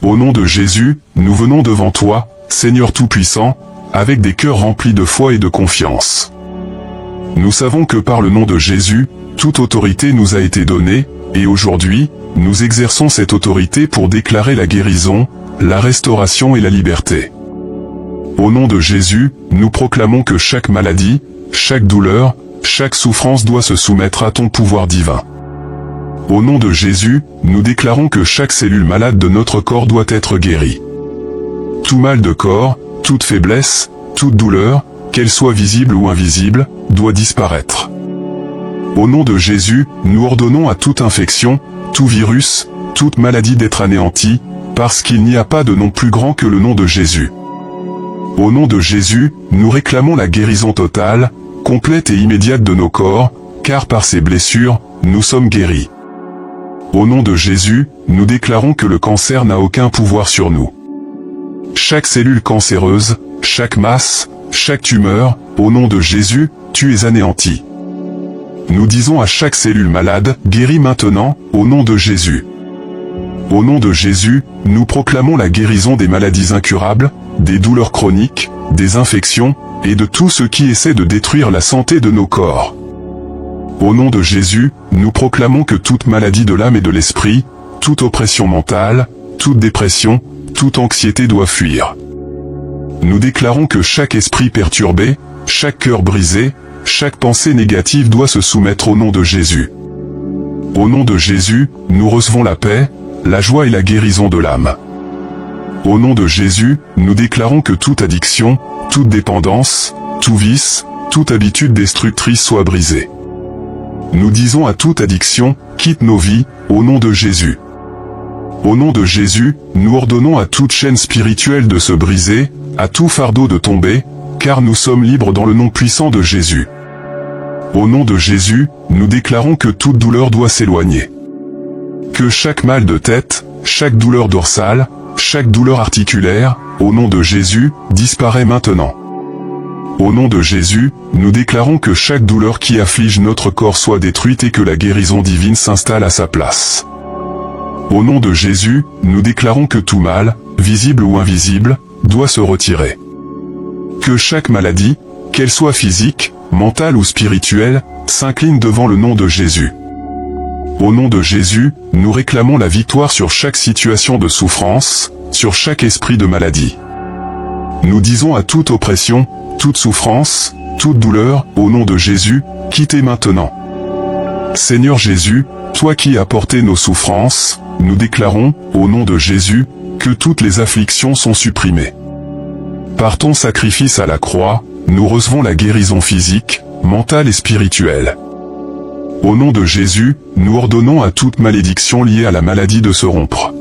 Au nom de Jésus, nous venons devant toi, Seigneur Tout-Puissant, avec des cœurs remplis de foi et de confiance. Nous savons que par le nom de Jésus, toute autorité nous a été donnée, et aujourd'hui, nous exerçons cette autorité pour déclarer la guérison, la restauration et la liberté. Au nom de Jésus, nous proclamons que chaque maladie, chaque douleur, chaque souffrance doit se soumettre à ton pouvoir divin. Au nom de Jésus, nous déclarons que chaque cellule malade de notre corps doit être guérie. Tout mal de corps, toute faiblesse, toute douleur, qu'elle soit visible ou invisible, doit disparaître. Au nom de Jésus, nous ordonnons à toute infection, tout virus, toute maladie d'être anéantie, parce qu'il n'y a pas de nom plus grand que le nom de Jésus. Au nom de Jésus, nous réclamons la guérison totale, complète et immédiate de nos corps, car par ses blessures, nous sommes guéris. Au nom de Jésus, nous déclarons que le cancer n'a aucun pouvoir sur nous. Chaque cellule cancéreuse, chaque masse, chaque tumeur, au nom de Jésus, tu es anéanti. Nous disons à chaque cellule malade, guéris maintenant, au nom de Jésus. Au nom de Jésus, nous proclamons la guérison des maladies incurables, des douleurs chroniques, des infections, et de tout ce qui essaie de détruire la santé de nos corps. Au nom de Jésus, nous proclamons que toute maladie de l'âme et de l'esprit, toute oppression mentale, toute dépression, toute anxiété doit fuir. Nous déclarons que chaque esprit perturbé, chaque cœur brisé, chaque pensée négative doit se soumettre au nom de Jésus. Au nom de Jésus, nous recevons la paix, la joie et la guérison de l'âme. Au nom de Jésus, nous déclarons que toute addiction, toute dépendance, tout vice, toute habitude destructrice soit brisée. Nous disons à toute addiction, quitte nos vies, au nom de Jésus. Au nom de Jésus, nous ordonnons à toute chaîne spirituelle de se briser, à tout fardeau de tomber, car nous sommes libres dans le nom puissant de Jésus. Au nom de Jésus, nous déclarons que toute douleur doit s'éloigner. Que chaque mal de tête, chaque douleur dorsale, chaque douleur articulaire, au nom de Jésus, disparaît maintenant. Au nom de Jésus, nous déclarons que chaque douleur qui afflige notre corps soit détruite et que la guérison divine s'installe à sa place. Au nom de Jésus, nous déclarons que tout mal, visible ou invisible, doit se retirer. Que chaque maladie, qu'elle soit physique, mentale ou spirituelle, s'incline devant le nom de Jésus. Au nom de Jésus, nous réclamons la victoire sur chaque situation de souffrance, sur chaque esprit de maladie. Nous disons à toute oppression, toute souffrance, toute douleur, au nom de Jésus, quittez maintenant. Seigneur Jésus, toi qui as porté nos souffrances, nous déclarons, au nom de Jésus, que toutes les afflictions sont supprimées. Par ton sacrifice à la croix, nous recevons la guérison physique, mentale et spirituelle. Au nom de Jésus, nous ordonnons à toute malédiction liée à la maladie de se rompre.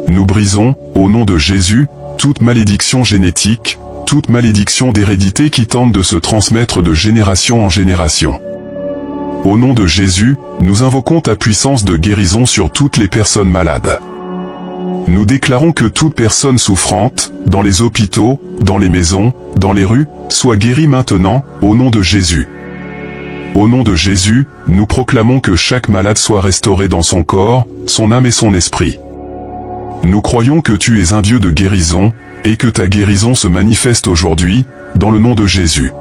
Nous brisons, au nom de Jésus, toute malédiction génétique, toute malédiction d'hérédité qui tente de se transmettre de génération en génération. Au nom de Jésus, nous invoquons ta puissance de guérison sur toutes les personnes malades. Nous déclarons que toute personne souffrante, dans les hôpitaux, dans les maisons, dans les rues, soit guérie maintenant, au nom de Jésus. Au nom de Jésus, nous proclamons que chaque malade soit restauré dans son corps, son âme et son esprit. Nous croyons que tu es un Dieu de guérison, et que ta guérison se manifeste aujourd'hui, dans le nom de Jésus.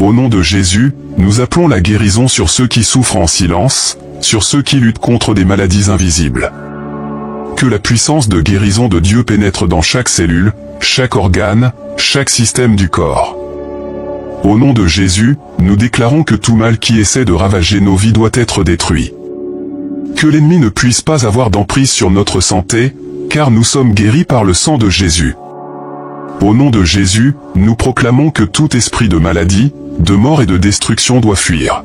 Au nom de Jésus, nous appelons la guérison sur ceux qui souffrent en silence, sur ceux qui luttent contre des maladies invisibles. Que la puissance de guérison de Dieu pénètre dans chaque cellule, chaque organe, chaque système du corps. Au nom de Jésus, nous déclarons que tout mal qui essaie de ravager nos vies doit être détruit. Que l'ennemi ne puisse pas avoir d'emprise sur notre santé, car nous sommes guéris par le sang de Jésus. Au nom de Jésus, nous proclamons que tout esprit de maladie, de mort et de destruction doit fuir.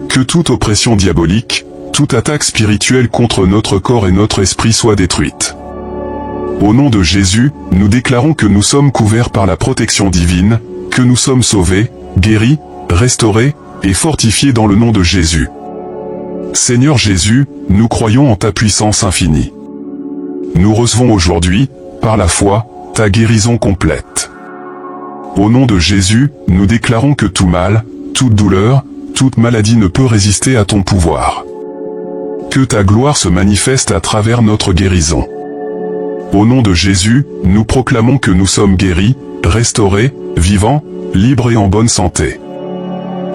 Que toute oppression diabolique, toute attaque spirituelle contre notre corps et notre esprit soit détruite. Au nom de Jésus, nous déclarons que nous sommes couverts par la protection divine, que nous sommes sauvés, guéris, restaurés, et fortifiés dans le nom de Jésus. Seigneur Jésus, nous croyons en ta puissance infinie. Nous recevons aujourd'hui, par la foi, ta guérison complète. Au nom de Jésus, nous déclarons que tout mal, toute douleur, toute maladie ne peut résister à ton pouvoir. Que ta gloire se manifeste à travers notre guérison. Au nom de Jésus, nous proclamons que nous sommes guéris, restaurés, vivants, libres et en bonne santé.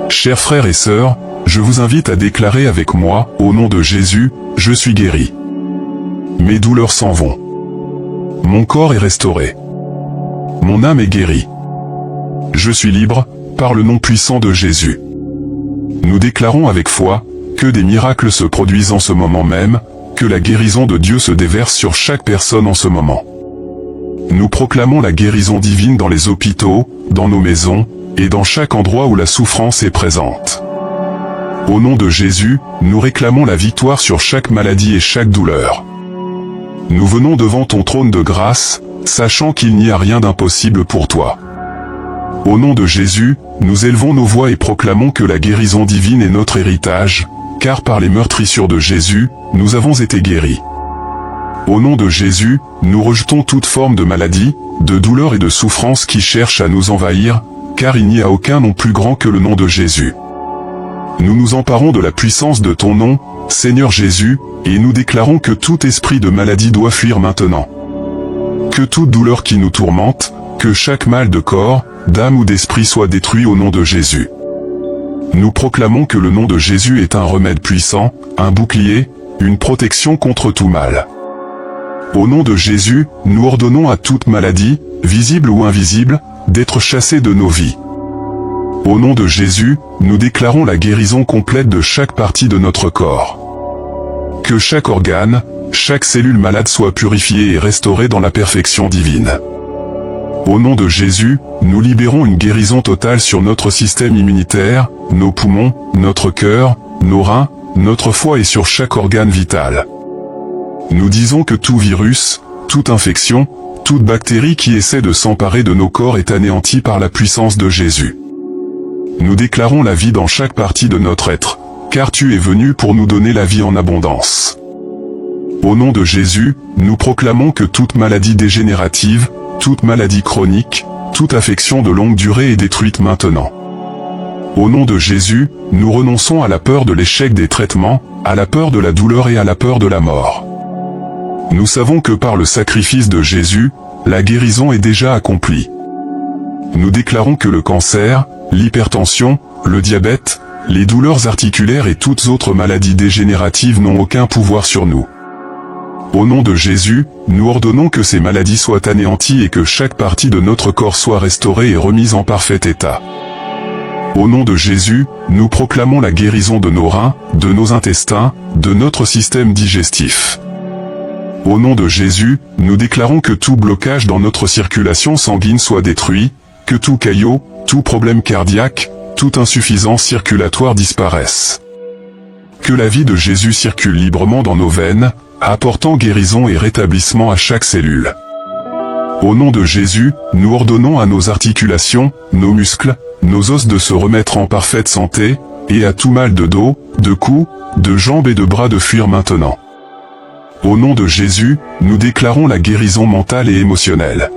Chers frères et sœurs, je vous invite à déclarer avec moi, au nom de Jésus, je suis guéri. Mes douleurs s'en vont. Mon corps est restauré. Mon âme est guérie. Je suis libre, par le nom puissant de Jésus. Nous déclarons avec foi, que des miracles se produisent en ce moment même, que la guérison de Dieu se déverse sur chaque personne en ce moment. Nous proclamons la guérison divine dans les hôpitaux, dans nos maisons, et dans chaque endroit où la souffrance est présente. Au nom de Jésus, nous réclamons la victoire sur chaque maladie et chaque douleur. Nous venons devant ton trône de grâce, sachant qu'il n'y a rien d'impossible pour toi. Au nom de Jésus, nous élevons nos voix et proclamons que la guérison divine est notre héritage, car par les meurtrissures de Jésus, nous avons été guéris. Au nom de Jésus, nous rejetons toute forme de maladie, de douleur et de souffrance qui cherchent à nous envahir, car il n'y a aucun nom plus grand que le nom de Jésus. Nous nous emparons de la puissance de ton nom, Seigneur Jésus, et nous déclarons que tout esprit de maladie doit fuir maintenant. Que toute douleur qui nous tourmente, que chaque mal de corps, d'âme ou d'esprit soit détruit au nom de Jésus. Nous proclamons que le nom de Jésus est un remède puissant, un bouclier, une protection contre tout mal. Au nom de Jésus, nous ordonnons à toute maladie, visible ou invisible, d'être chassée de nos vies. Au nom de Jésus, nous déclarons la guérison complète de chaque partie de notre corps. Que chaque organe, chaque cellule malade soit purifiée et restaurée dans la perfection divine. Au nom de Jésus, nous libérons une guérison totale sur notre système immunitaire, nos poumons, notre cœur, nos reins, notre foie et sur chaque organe vital. Nous disons que tout virus, toute infection, toute bactérie qui essaie de s'emparer de nos corps est anéantie par la puissance de Jésus. Nous déclarons la vie dans chaque partie de notre être, car tu es venu pour nous donner la vie en abondance. Au nom de Jésus, nous proclamons que toute maladie dégénérative, toute maladie chronique, toute affection de longue durée est détruite maintenant. Au nom de Jésus, nous renonçons à la peur de l'échec des traitements, à la peur de la douleur et à la peur de la mort. Nous savons que par le sacrifice de Jésus, la guérison est déjà accomplie. Nous déclarons que le cancer, l'hypertension, le diabète, les douleurs articulaires et toutes autres maladies dégénératives n'ont aucun pouvoir sur nous. Au nom de Jésus, nous ordonnons que ces maladies soient anéanties et que chaque partie de notre corps soit restaurée et remise en parfait état. Au nom de Jésus, nous proclamons la guérison de nos reins, de nos intestins, de notre système digestif. Au nom de Jésus, nous déclarons que tout blocage dans notre circulation sanguine soit détruit, que tout caillot, tout problème cardiaque, toute insuffisance circulatoire disparaisse. Que la vie de Jésus circule librement dans nos veines, apportant guérison et rétablissement à chaque cellule. Au nom de Jésus, nous ordonnons à nos articulations, nos muscles, nos os de se remettre en parfaite santé, et à tout mal de dos, de cou, de jambes et de bras de fuir maintenant. Au nom de Jésus, nous déclarons la guérison mentale et émotionnelle.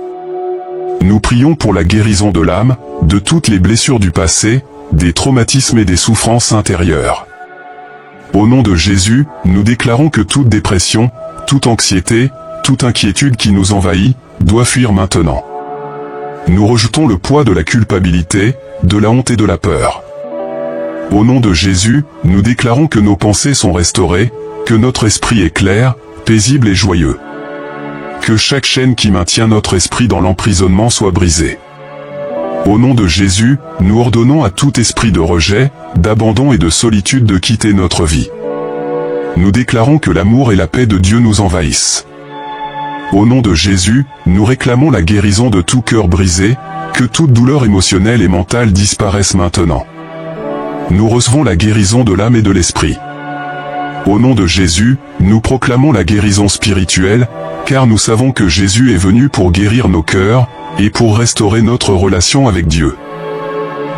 Nous prions pour la guérison de l'âme, de toutes les blessures du passé, des traumatismes et des souffrances intérieures. Au nom de Jésus, nous déclarons que toute dépression, toute anxiété, toute inquiétude qui nous envahit, doit fuir maintenant. Nous rejetons le poids de la culpabilité, de la honte et de la peur. Au nom de Jésus, nous déclarons que nos pensées sont restaurées, que notre esprit est clair, paisible et joyeux. Que chaque chaîne qui maintient notre esprit dans l'emprisonnement soit brisée. Au nom de Jésus, nous ordonnons à tout esprit de rejet, d'abandon et de solitude de quitter notre vie. Nous déclarons que l'amour et la paix de Dieu nous envahissent. Au nom de Jésus, nous réclamons la guérison de tout cœur brisé, que toute douleur émotionnelle et mentale disparaisse maintenant. Nous recevons la guérison de l'âme et de l'esprit. Au nom de Jésus, nous proclamons la guérison spirituelle, car nous savons que Jésus est venu pour guérir nos cœurs, et pour restaurer notre relation avec Dieu.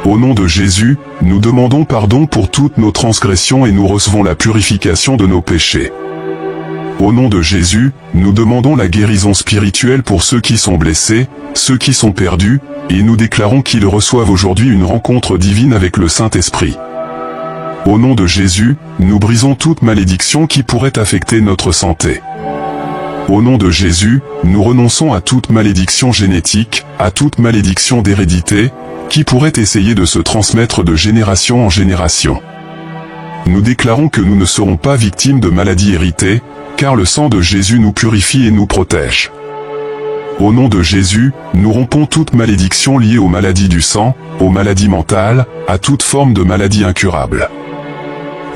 Au nom de Jésus, nous demandons pardon pour toutes nos transgressions et nous recevons la purification de nos péchés. Au nom de Jésus, nous demandons la guérison spirituelle pour ceux qui sont blessés, ceux qui sont perdus, et nous déclarons qu'ils reçoivent aujourd'hui une rencontre divine avec le Saint-Esprit. Au nom de Jésus, nous brisons toute malédiction qui pourrait affecter notre santé. Au nom de Jésus, nous renonçons à toute malédiction génétique, à toute malédiction d'hérédité, qui pourrait essayer de se transmettre de génération en génération. Nous déclarons que nous ne serons pas victimes de maladies héritées, car le sang de Jésus nous purifie et nous protège. Au nom de Jésus, nous rompons toute malédiction liée aux maladies du sang, aux maladies mentales, à toute forme de maladie incurable.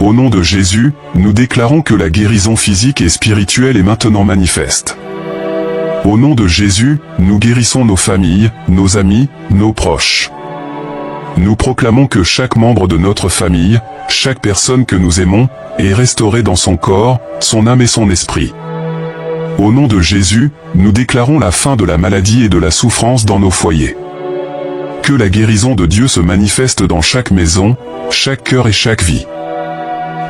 Au nom de Jésus, nous déclarons que la guérison physique et spirituelle est maintenant manifeste. Au nom de Jésus, nous guérissons nos familles, nos amis, nos proches. Nous proclamons que chaque membre de notre famille, chaque personne que nous aimons, est restaurée dans son corps, son âme et son esprit. Au nom de Jésus, nous déclarons la fin de la maladie et de la souffrance dans nos foyers. Que la guérison de Dieu se manifeste dans chaque maison, chaque cœur et chaque vie.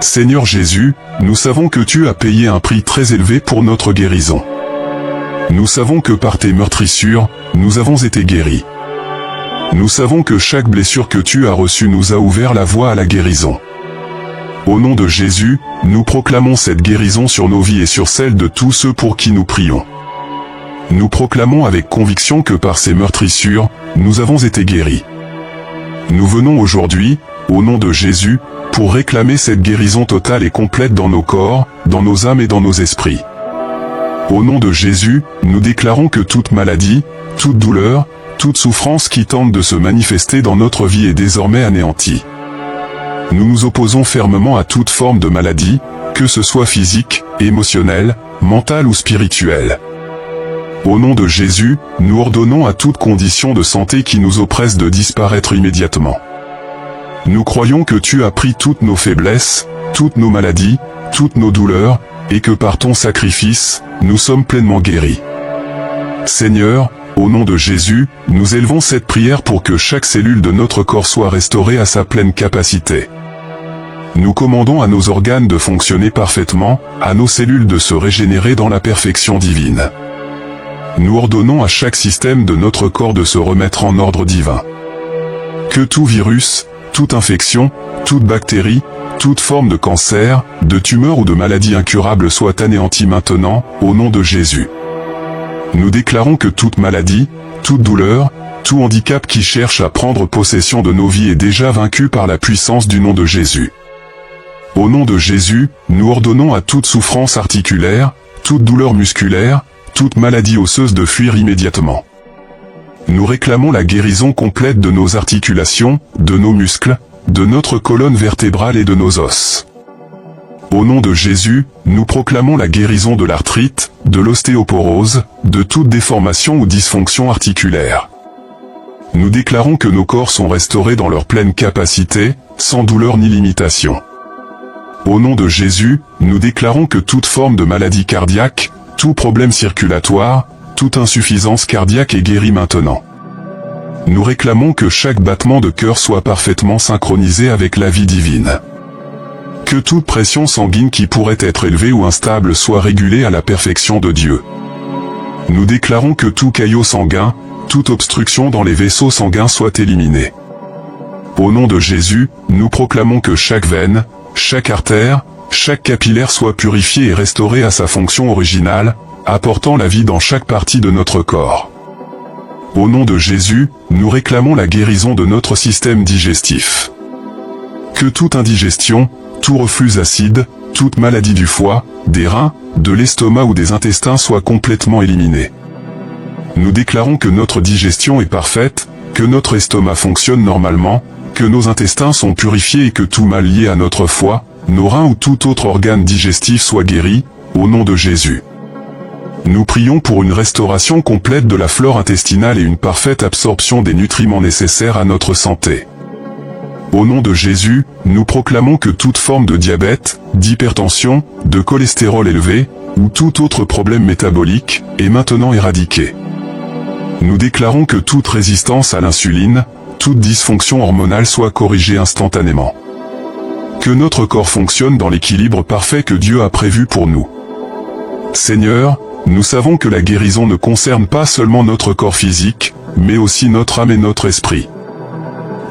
Seigneur Jésus, nous savons que tu as payé un prix très élevé pour notre guérison. Nous savons que par tes meurtrissures, nous avons été guéris. Nous savons que chaque blessure que tu as reçue nous a ouvert la voie à la guérison. Au nom de Jésus, nous proclamons cette guérison sur nos vies et sur celles de tous ceux pour qui nous prions. Nous proclamons avec conviction que par ces meurtrissures, nous avons été guéris. Nous venons aujourd'hui, au nom de Jésus, pour réclamer cette guérison totale et complète dans nos corps, dans nos âmes et dans nos esprits. Au nom de Jésus, nous déclarons que toute maladie, toute douleur, toute souffrance qui tente de se manifester dans notre vie est désormais anéantie. Nous nous opposons fermement à toute forme de maladie, que ce soit physique, émotionnelle, mentale ou spirituelle. Au nom de Jésus, nous ordonnons à toute condition de santé qui nous oppresse de disparaître immédiatement. Nous croyons que tu as pris toutes nos faiblesses, toutes nos maladies, toutes nos douleurs, et que par ton sacrifice, nous sommes pleinement guéris. Seigneur, au nom de Jésus, nous élevons cette prière pour que chaque cellule de notre corps soit restaurée à sa pleine capacité. Nous commandons à nos organes de fonctionner parfaitement, à nos cellules de se régénérer dans la perfection divine. Nous ordonnons à chaque système de notre corps de se remettre en ordre divin. Que tout virus, toute infection, toute bactérie, toute forme de cancer, de tumeur ou de maladie incurable soit anéantie maintenant, au nom de Jésus. Nous déclarons que toute maladie, toute douleur, tout handicap qui cherche à prendre possession de nos vies est déjà vaincu par la puissance du nom de Jésus. Au nom de Jésus, nous ordonnons à toute souffrance articulaire, toute douleur musculaire, toute maladie osseuse de fuir immédiatement. Nous réclamons la guérison complète de nos articulations, de nos muscles, de notre colonne vertébrale et de nos os. Au nom de Jésus, nous proclamons la guérison de l'arthrite, de l'ostéoporose, de toute déformation ou dysfonction articulaire. Nous déclarons que nos corps sont restaurés dans leur pleine capacité, sans douleur ni limitation. Au nom de Jésus, nous déclarons que toute forme de maladie cardiaque, tout problème circulatoire, toute insuffisance cardiaque est guérie maintenant. Nous réclamons que chaque battement de cœur soit parfaitement synchronisé avec la vie divine. Que toute pression sanguine qui pourrait être élevée ou instable soit régulée à la perfection de Dieu. Nous déclarons que tout caillot sanguin, toute obstruction dans les vaisseaux sanguins soit éliminée. Au nom de Jésus, nous proclamons que chaque veine, chaque artère, chaque capillaire soit purifié et restauré à sa fonction originale, apportant la vie dans chaque partie de notre corps. Au nom de Jésus, nous réclamons la guérison de notre système digestif. Que toute indigestion, tout reflux acide, toute maladie du foie, des reins, de l'estomac ou des intestins soit complètement éliminée. Nous déclarons que notre digestion est parfaite, que notre estomac fonctionne normalement, que nos intestins sont purifiés et que tout mal lié à notre foie, nos reins ou tout autre organe digestif soit guéri, au nom de Jésus. Nous prions pour une restauration complète de la flore intestinale et une parfaite absorption des nutriments nécessaires à notre santé. Au nom de Jésus, nous proclamons que toute forme de diabète, d'hypertension, de cholestérol élevé, ou tout autre problème métabolique, est maintenant éradiqué. Nous déclarons que toute résistance à l'insuline, toute dysfonction hormonale soit corrigée instantanément. Que notre corps fonctionne dans l'équilibre parfait que Dieu a prévu pour nous. Seigneur, nous savons que la guérison ne concerne pas seulement notre corps physique, mais aussi notre âme et notre esprit.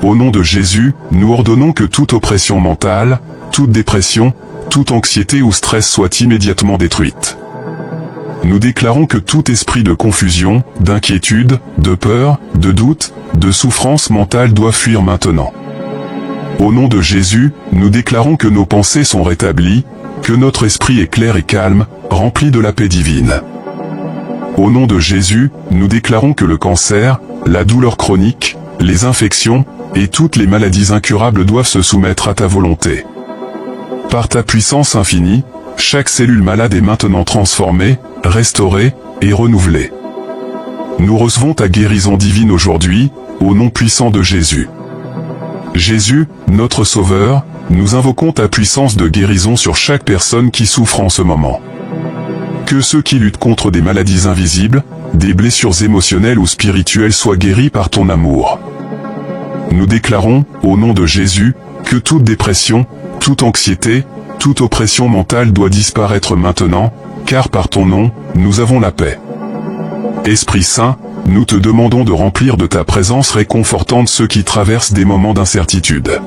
Au nom de Jésus, nous ordonnons que toute oppression mentale, toute dépression, toute anxiété ou stress soit immédiatement détruite. nous déclarons que tout esprit de confusion, d'inquiétude, de peur, de doute, de souffrance mentale doit fuir maintenant. Au nom de Jésus, nous déclarons que nos pensées sont rétablies, que notre esprit est clair et calme, rempli de la paix divine. Au nom de Jésus, nous déclarons que le cancer, la douleur chronique, les infections, et toutes les maladies incurables doivent se soumettre à ta volonté. Par ta puissance infinie, chaque cellule malade est maintenant transformée, restaurée et renouvelée. Nous recevons ta guérison divine aujourd'hui, au nom puissant de Jésus. Jésus, notre Sauveur, nous invoquons ta puissance de guérison sur chaque personne qui souffre en ce moment. Que ceux qui luttent contre des maladies invisibles, des blessures émotionnelles ou spirituelles soient guéris par ton amour. Nous déclarons, au nom de Jésus, que toute dépression, toute anxiété, toute oppression mentale doit disparaître maintenant, car par ton nom, nous avons la paix. Esprit Saint, nous te demandons de remplir de ta présence réconfortante ceux qui traversent des moments d'incertitude.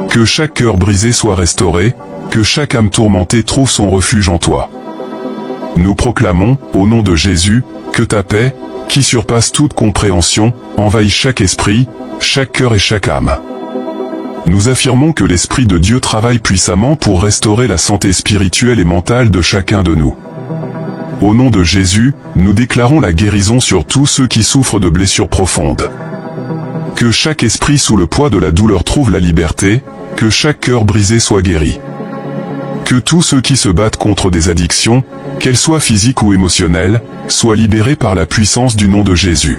Que chaque cœur brisé soit restauré, que chaque âme tourmentée trouve son refuge en toi. Nous proclamons, au nom de Jésus, que ta paix, qui surpasse toute compréhension, envahit chaque esprit, chaque cœur et chaque âme. Nous affirmons que l'Esprit de Dieu travaille puissamment pour restaurer la santé spirituelle et mentale de chacun de nous. Au nom de Jésus, nous déclarons la guérison sur tous ceux qui souffrent de blessures profondes. Que chaque esprit sous le poids de la douleur trouve la liberté, que chaque cœur brisé soit guéri. Que tous ceux qui se battent contre des addictions, qu'elles soient physiques ou émotionnelles, soient libérés par la puissance du nom de Jésus.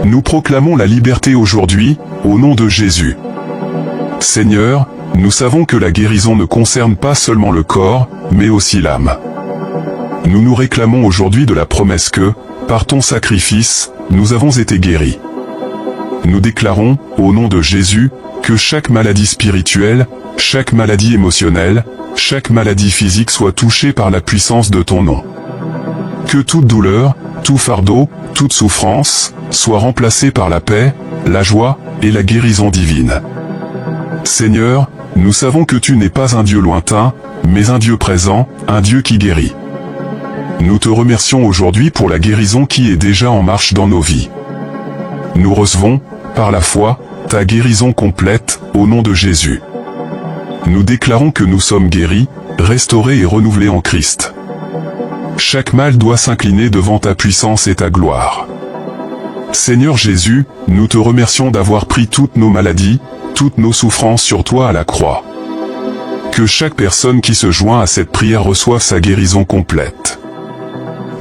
Nous proclamons la liberté aujourd'hui, au nom de Jésus. Seigneur, nous savons que la guérison ne concerne pas seulement le corps, mais aussi l'âme. Nous nous réclamons aujourd'hui de la promesse que, par ton sacrifice, nous avons été guéris. Nous déclarons, au nom de Jésus, que chaque maladie spirituelle, chaque maladie émotionnelle, chaque maladie physique soit touchée par la puissance de ton nom. Que toute douleur, tout fardeau, toute souffrance, soit remplacée par la paix, la joie et la guérison divine. Seigneur, nous savons que tu n'es pas un Dieu lointain, mais un Dieu présent, un Dieu qui guérit. Nous te remercions aujourd'hui pour la guérison qui est déjà en marche dans nos vies. Nous recevons, par la foi, ta guérison complète, au nom de Jésus. Nous déclarons que nous sommes guéris, restaurés et renouvelés en Christ. Chaque mal doit s'incliner devant ta puissance et ta gloire. Seigneur Jésus, nous te remercions d'avoir pris toutes nos maladies, toutes nos souffrances sur toi à la croix. Que chaque personne qui se joint à cette prière reçoive sa guérison complète.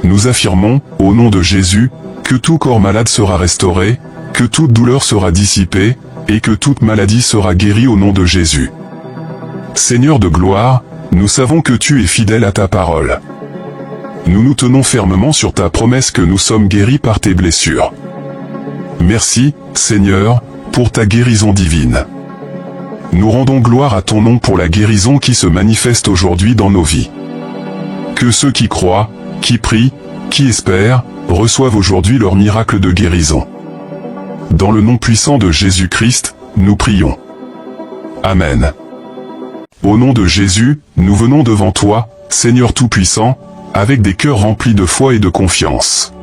Nous affirmons, au nom de Jésus, que tout corps malade sera restauré, que toute douleur sera dissipée, et que toute maladie sera guérie au nom de Jésus. Seigneur de gloire, nous savons que tu es fidèle à ta parole. Nous nous tenons fermement sur ta promesse que nous sommes guéris par tes blessures. Merci, Seigneur, pour ta guérison divine. Nous rendons gloire à ton nom pour la guérison qui se manifeste aujourd'hui dans nos vies. Que ceux qui croient, qui prient, qui espèrent, reçoivent aujourd'hui leur miracle de guérison. Dans le nom puissant de Jésus-Christ, nous prions. Amen. Au nom de Jésus, nous venons devant toi, Seigneur Tout-Puissant, avec des cœurs remplis de foi et de confiance.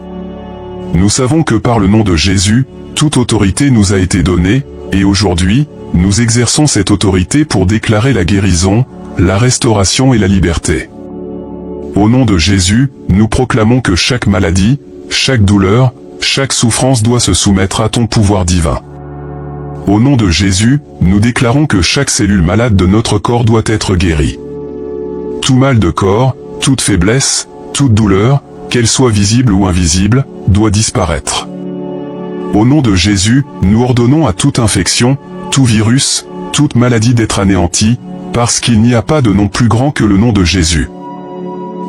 Nous savons que par le nom de Jésus, toute autorité nous a été donnée, et aujourd'hui, nous exerçons cette autorité pour déclarer la guérison, la restauration et la liberté. Au nom de Jésus, nous proclamons que chaque maladie, chaque douleur, chaque souffrance doit se soumettre à ton pouvoir divin. Au nom de Jésus, nous déclarons que chaque cellule malade de notre corps doit être guérie. Tout mal de corps, toute faiblesse, toute douleur, qu'elle soit visible ou invisible, doit disparaître. Au nom de Jésus, nous ordonnons à toute infection, tout virus, toute maladie d'être anéantie, parce qu'il n'y a pas de nom plus grand que le nom de Jésus.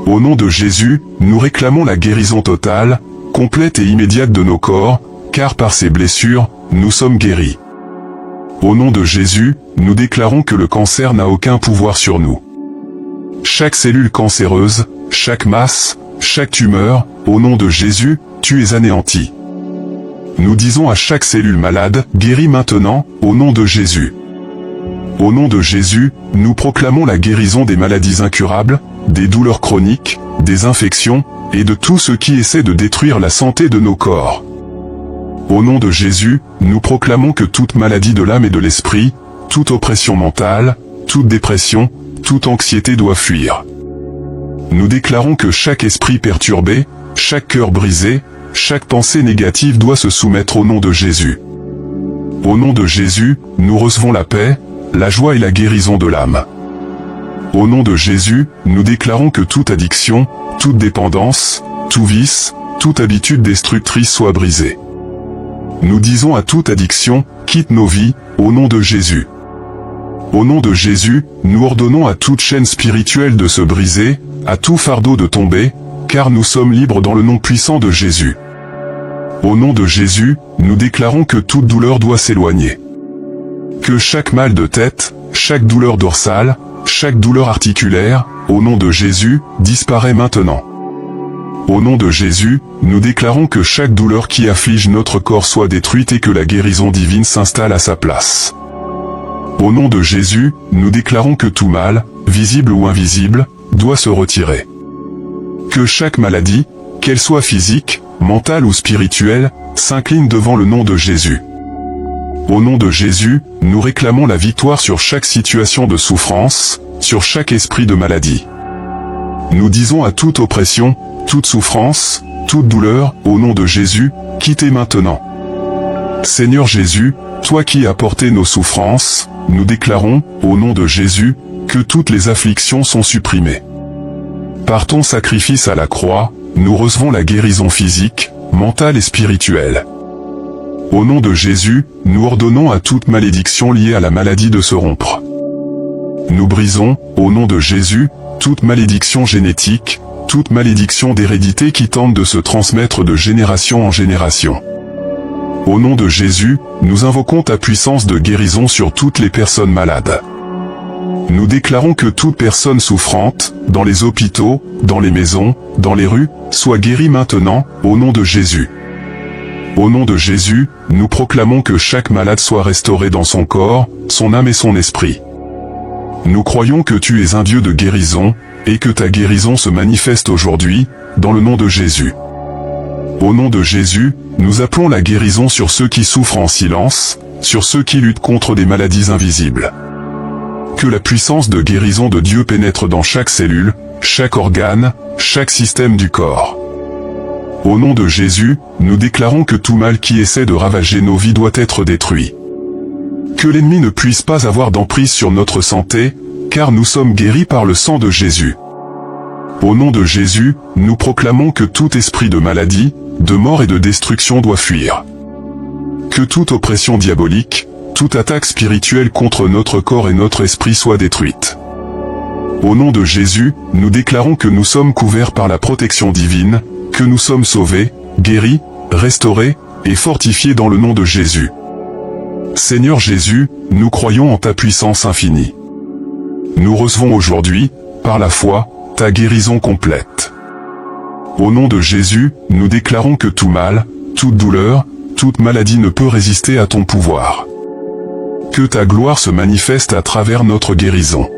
Au nom de Jésus, nous réclamons la guérison totale, complète et immédiate de nos corps, car par ces blessures, nous sommes guéris. Au nom de Jésus, nous déclarons que le cancer n'a aucun pouvoir sur nous. Chaque cellule cancéreuse, chaque masse, chaque tumeur, au nom de Jésus, tu es anéanti. Nous disons à chaque cellule malade, guéris maintenant, au nom de Jésus. Au nom de Jésus, nous proclamons la guérison des maladies incurables, des douleurs chroniques, des infections, et de tout ce qui essaie de détruire la santé de nos corps. Au nom de Jésus, nous proclamons que toute maladie de l'âme et de l'esprit, toute oppression mentale, toute dépression, toute anxiété doit fuir. Nous déclarons que chaque esprit perturbé, chaque cœur brisé, chaque pensée négative doit se soumettre au nom de Jésus. Au nom de Jésus, nous recevons la paix, la joie et la guérison de l'âme. Au nom de Jésus, nous déclarons que toute addiction, toute dépendance, tout vice, toute habitude destructrice soit brisée. Nous disons à toute addiction, quitte nos vies, au nom de Jésus. Au nom de Jésus, nous ordonnons à toute chaîne spirituelle de se briser, à tout fardeau de tomber, car nous sommes libres dans le nom puissant de Jésus. Au nom de Jésus, nous déclarons que toute douleur doit s'éloigner. Que chaque mal de tête, chaque douleur dorsale, chaque douleur articulaire, au nom de Jésus, disparaît maintenant. Au nom de Jésus, nous déclarons que chaque douleur qui afflige notre corps soit détruite et que la guérison divine s'installe à sa place. Au nom de Jésus, nous déclarons que tout mal, visible ou invisible, doit se retirer. Que chaque maladie, qu'elle soit physique, mentale ou spirituelle, s'incline devant le nom de Jésus. Au nom de Jésus, nous réclamons la victoire sur chaque situation de souffrance, sur chaque esprit de maladie. Nous disons à toute oppression, toute souffrance, toute douleur, au nom de Jésus, quittez maintenant. Seigneur Jésus, toi qui as porté nos souffrances, nous déclarons, au nom de Jésus, que toutes les afflictions sont supprimées. Par ton sacrifice à la croix, nous recevons la guérison physique, mentale et spirituelle. Au nom de Jésus, nous ordonnons à toute malédiction liée à la maladie de se rompre. Nous brisons, au nom de Jésus, toute malédiction génétique, toute malédiction d'hérédité qui tente de se transmettre de génération en génération. Au nom de Jésus, nous invoquons ta puissance de guérison sur toutes les personnes malades. Nous déclarons que toute personne souffrante, dans les hôpitaux, dans les maisons, dans les rues, soit guérie maintenant, au nom de Jésus. Au nom de Jésus, nous proclamons que chaque malade soit restauré dans son corps, son âme et son esprit. Nous croyons que tu es un Dieu de guérison, et que ta guérison se manifeste aujourd'hui, dans le nom de Jésus. Au nom de Jésus, nous appelons la guérison sur ceux qui souffrent en silence, sur ceux qui luttent contre des maladies invisibles. Que la puissance de guérison de Dieu pénètre dans chaque cellule, chaque organe, chaque système du corps. Au nom de Jésus, nous déclarons que tout mal qui essaie de ravager nos vies doit être détruit. Que l'ennemi ne puisse pas avoir d'emprise sur notre santé, car nous sommes guéris par le sang de Jésus. Au nom de Jésus, nous proclamons que tout esprit de maladie, de mort et de destruction doit fuir. Que toute oppression diabolique, toute attaque spirituelle contre notre corps et notre esprit soit détruite. Au nom de Jésus, nous déclarons que nous sommes couverts par la protection divine, que nous sommes sauvés, guéris, restaurés, et fortifiés dans le nom de Jésus. Seigneur Jésus, nous croyons en ta puissance infinie. Nous recevons aujourd'hui, par la foi, ta guérison complète. Au nom de Jésus, nous déclarons que tout mal, toute douleur, toute maladie ne peut résister à ton pouvoir. Que ta gloire se manifeste à travers notre guérison.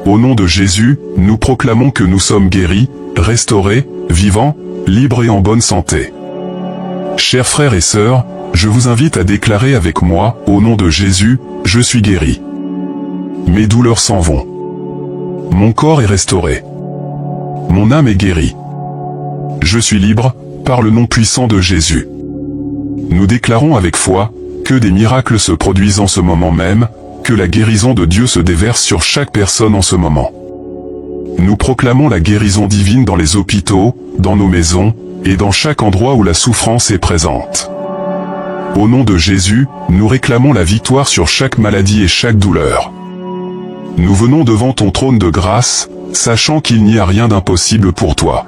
Au nom de Jésus, nous proclamons que nous sommes guéris, restaurés, vivants, libres et en bonne santé. Chers frères et sœurs, je vous invite à déclarer avec moi, au nom de Jésus, je suis guéri. Mes douleurs s'en vont. Mon corps est restauré. Mon âme est guérie. Je suis libre, par le nom puissant de Jésus. Nous déclarons avec foi, que des miracles se produisent en ce moment même, que la guérison de Dieu se déverse sur chaque personne en ce moment. Nous proclamons la guérison divine dans les hôpitaux, dans nos maisons, et dans chaque endroit où la souffrance est présente. Au nom de Jésus, nous réclamons la victoire sur chaque maladie et chaque douleur. Nous venons devant ton trône de grâce, sachant qu'il n'y a rien d'impossible pour toi.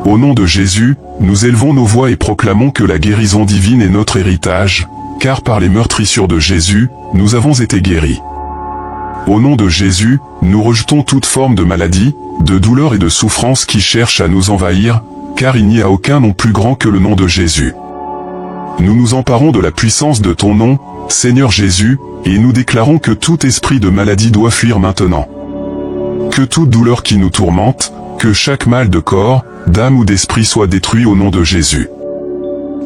Au nom de Jésus, nous élevons nos voix et proclamons que la guérison divine est notre héritage, car par les meurtrissures de Jésus, nous avons été guéris. Au nom de Jésus, nous rejetons toute forme de maladie, de douleur et de souffrance qui cherchent à nous envahir, car il n'y a aucun nom plus grand que le nom de Jésus. Nous nous emparons de la puissance de ton nom, Seigneur Jésus, et nous déclarons que tout esprit de maladie doit fuir maintenant. Que toute douleur qui nous tourmente, que chaque mal de corps, d'âme ou d'esprit soit détruit au nom de Jésus.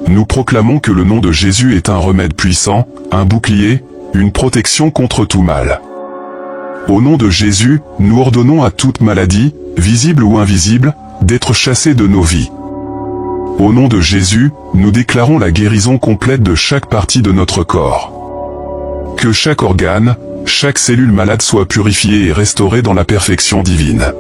Nous proclamons que le nom de Jésus est un remède puissant, un bouclier, une protection contre tout mal. Au nom de Jésus, nous ordonnons à toute maladie, visible ou invisible, d'être chassée de nos vies. Au nom de Jésus, nous déclarons la guérison complète de chaque partie de notre corps. Que chaque organe, chaque cellule malade soit purifiée et restaurée dans la perfection divine.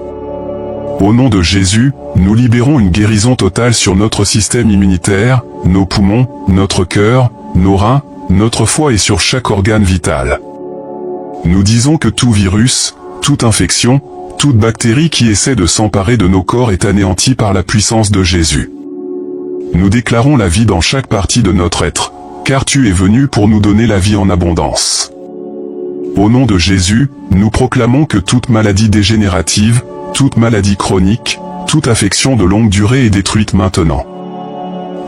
Au nom de Jésus, nous libérons une guérison totale sur notre système immunitaire, nos poumons, notre cœur, nos reins, notre foie et sur chaque organe vital. Nous disons que tout virus, toute infection, toute bactérie qui essaie de s'emparer de nos corps est anéantie par la puissance de Jésus. Nous déclarons la vie dans chaque partie de notre être, car tu es venu pour nous donner la vie en abondance. Au nom de Jésus, nous proclamons que toute maladie dégénérative, toute maladie chronique, toute affection de longue durée est détruite maintenant.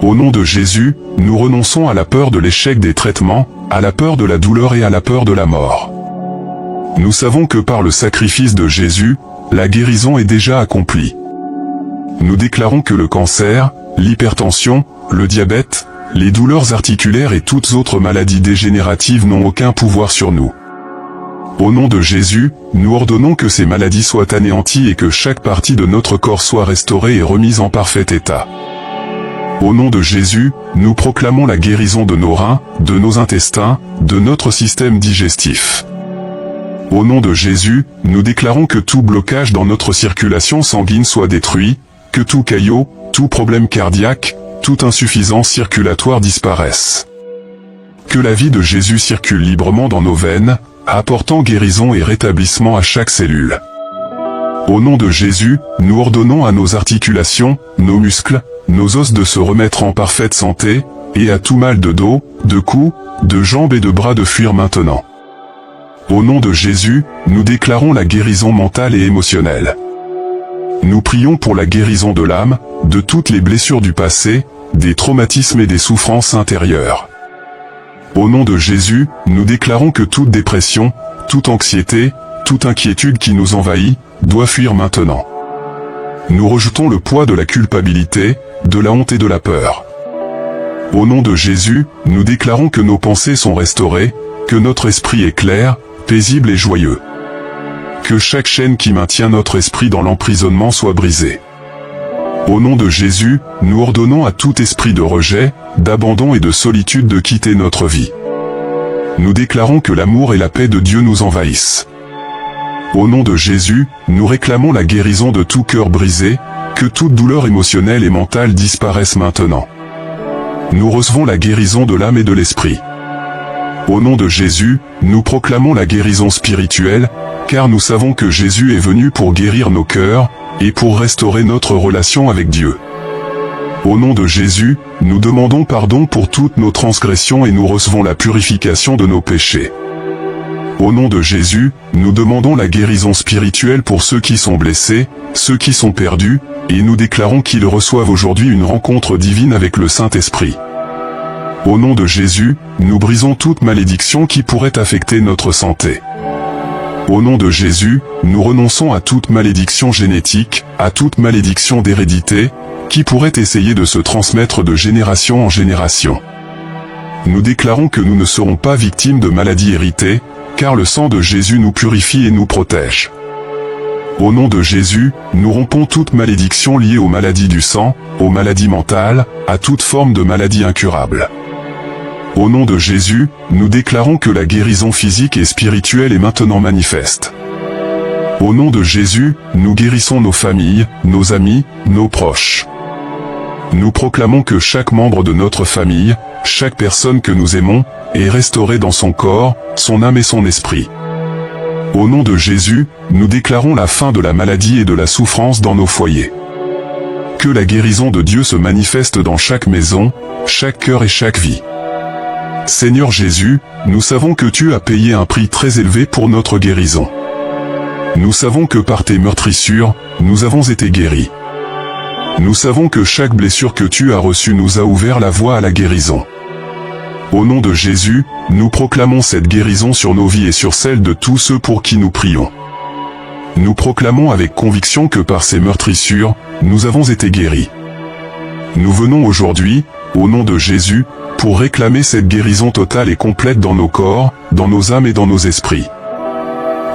Au nom de Jésus, nous renonçons à la peur de l'échec des traitements, à la peur de la douleur et à la peur de la mort. Nous savons que par le sacrifice de Jésus, la guérison est déjà accomplie. Nous déclarons que le cancer, l'hypertension, le diabète, les douleurs articulaires et toutes autres maladies dégénératives n'ont aucun pouvoir sur nous. Au nom de Jésus, nous ordonnons que ces maladies soient anéanties et que chaque partie de notre corps soit restaurée et remise en parfait état. Au nom de Jésus, nous proclamons la guérison de nos reins, de nos intestins, de notre système digestif. Au nom de Jésus, nous déclarons que tout blocage dans notre circulation sanguine soit détruit, que tout caillot, tout problème cardiaque, toute insuffisance circulatoire disparaisse. Que la vie de Jésus circule librement dans nos veines, apportant guérison et rétablissement à chaque cellule. Au nom de Jésus, nous ordonnons à nos articulations, nos muscles, nos os de se remettre en parfaite santé, et à tout mal de dos, de cou, de jambes et de bras de fuir maintenant. Au nom de Jésus, nous déclarons la guérison mentale et émotionnelle. Nous prions pour la guérison de l'âme, de toutes les blessures du passé, des traumatismes et des souffrances intérieures. Au nom de Jésus, nous déclarons que toute dépression, toute anxiété, toute inquiétude qui nous envahit, doit fuir maintenant. Nous rejetons le poids de la culpabilité, de la honte et de la peur. Au nom de Jésus, nous déclarons que nos pensées sont restaurées, que notre esprit est clair, paisible et joyeux. Que chaque chaîne qui maintient notre esprit dans l'emprisonnement soit brisée. Au nom de Jésus, nous ordonnons à tout esprit de rejet, d'abandon et de solitude de quitter notre vie. Nous déclarons que l'amour et la paix de Dieu nous envahissent. Au nom de Jésus, nous réclamons la guérison de tout cœur brisé, que toute douleur émotionnelle et mentale disparaisse maintenant. Nous recevons la guérison de l'âme et de l'esprit. Au nom de Jésus, nous proclamons la guérison spirituelle, car nous savons que Jésus est venu pour guérir nos cœurs, et pour restaurer notre relation avec Dieu. Au nom de Jésus, nous demandons pardon pour toutes nos transgressions et nous recevons la purification de nos péchés. Au nom de Jésus, nous demandons la guérison spirituelle pour ceux qui sont blessés, ceux qui sont perdus, et nous déclarons qu'ils reçoivent aujourd'hui une rencontre divine avec le Saint-Esprit. Au nom de Jésus, nous brisons toute malédiction qui pourrait affecter notre santé. Au nom de Jésus, nous renonçons à toute malédiction génétique, à toute malédiction d'hérédité, qui pourrait essayer de se transmettre de génération en génération. Nous déclarons que nous ne serons pas victimes de maladies héritées, car le sang de Jésus nous purifie et nous protège. Au nom de Jésus, nous rompons toute malédiction liée aux maladies du sang, aux maladies mentales, à toute forme de maladie incurable. Au nom de Jésus, nous déclarons que la guérison physique et spirituelle est maintenant manifeste. Au nom de Jésus, nous guérissons nos familles, nos amis, nos proches. Nous proclamons que chaque membre de notre famille, chaque personne que nous aimons, est restaurée dans son corps, son âme et son esprit. Au nom de Jésus, nous déclarons la fin de la maladie et de la souffrance dans nos foyers. Que la guérison de Dieu se manifeste dans chaque maison, chaque cœur et chaque vie. Seigneur Jésus, nous savons que tu as payé un prix très élevé pour notre guérison. Nous savons que par tes meurtrissures, nous avons été guéris. Nous savons que chaque blessure que tu as reçue nous a ouvert la voie à la guérison. Au nom de Jésus, nous proclamons cette guérison sur nos vies et sur celles de tous ceux pour qui nous prions. nous proclamons avec conviction que par ces meurtrissures, nous avons été guéris. Nous venons aujourd'hui, au nom de Jésus, pour réclamer cette guérison totale et complète dans nos corps, dans nos âmes et dans nos esprits.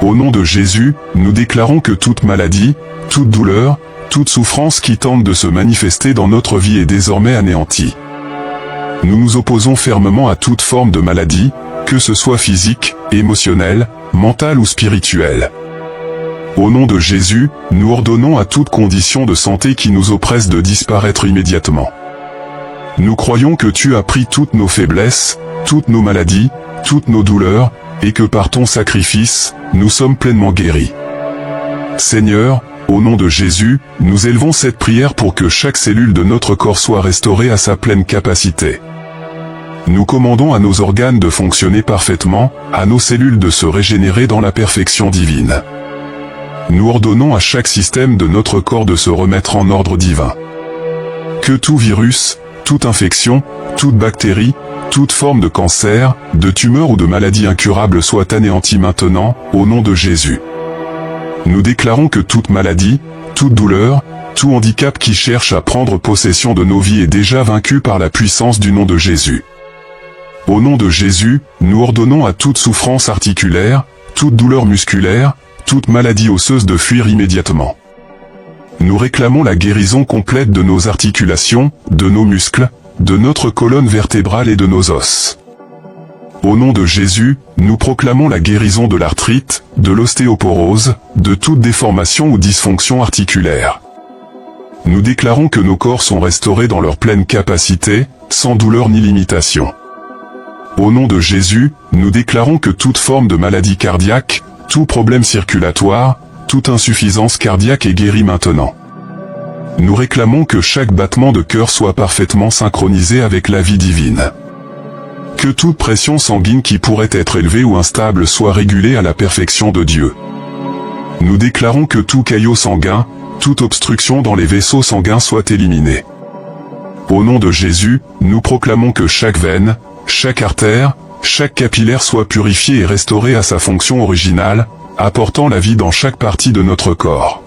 Au nom de Jésus, nous déclarons que toute maladie, toute douleur, toute souffrance qui tente de se manifester dans notre vie est désormais anéantie. Nous nous opposons fermement à toute forme de maladie, que ce soit physique, émotionnelle, mentale ou spirituelle. Au nom de Jésus, nous ordonnons à toute condition de santé qui nous oppresse de disparaître immédiatement. Nous croyons que tu as pris toutes nos faiblesses, toutes nos maladies, toutes nos douleurs, et que par ton sacrifice, nous sommes pleinement guéris. Seigneur, au nom de Jésus, nous élevons cette prière pour que chaque cellule de notre corps soit restaurée à sa pleine capacité. Nous commandons à nos organes de fonctionner parfaitement, à nos cellules de se régénérer dans la perfection divine. Nous ordonnons à chaque système de notre corps de se remettre en ordre divin. Que tout virus, toute infection, toute bactérie, toute forme de cancer, de tumeur ou de maladie incurable soit anéantie maintenant, au nom de Jésus. Nous déclarons que toute maladie, toute douleur, tout handicap qui cherche à prendre possession de nos vies est déjà vaincu par la puissance du nom de Jésus. Au nom de Jésus, nous ordonnons à toute souffrance articulaire, toute douleur musculaire, toute maladie osseuse de fuir immédiatement. Nous réclamons la guérison complète de nos articulations, de nos muscles, de notre colonne vertébrale et de nos os. Au nom de Jésus, nous proclamons la guérison de l'arthrite, de l'ostéoporose, de toute déformation ou dysfonction articulaire. Nous déclarons que nos corps sont restaurés dans leur pleine capacité, sans douleur ni limitation. Au nom de Jésus, nous déclarons que toute forme de maladie cardiaque, tout problème circulatoire, toute insuffisance cardiaque est guérie maintenant. Nous réclamons que chaque battement de cœur soit parfaitement synchronisé avec la vie divine. Que toute pression sanguine qui pourrait être élevée ou instable soit régulée à la perfection de Dieu. Nous déclarons que tout caillot sanguin, toute obstruction dans les vaisseaux sanguins soit éliminée. Au nom de Jésus, nous proclamons que chaque veine, chaque artère, chaque capillaire soit purifié et restauré à sa fonction originale, apportant la vie dans chaque partie de notre corps.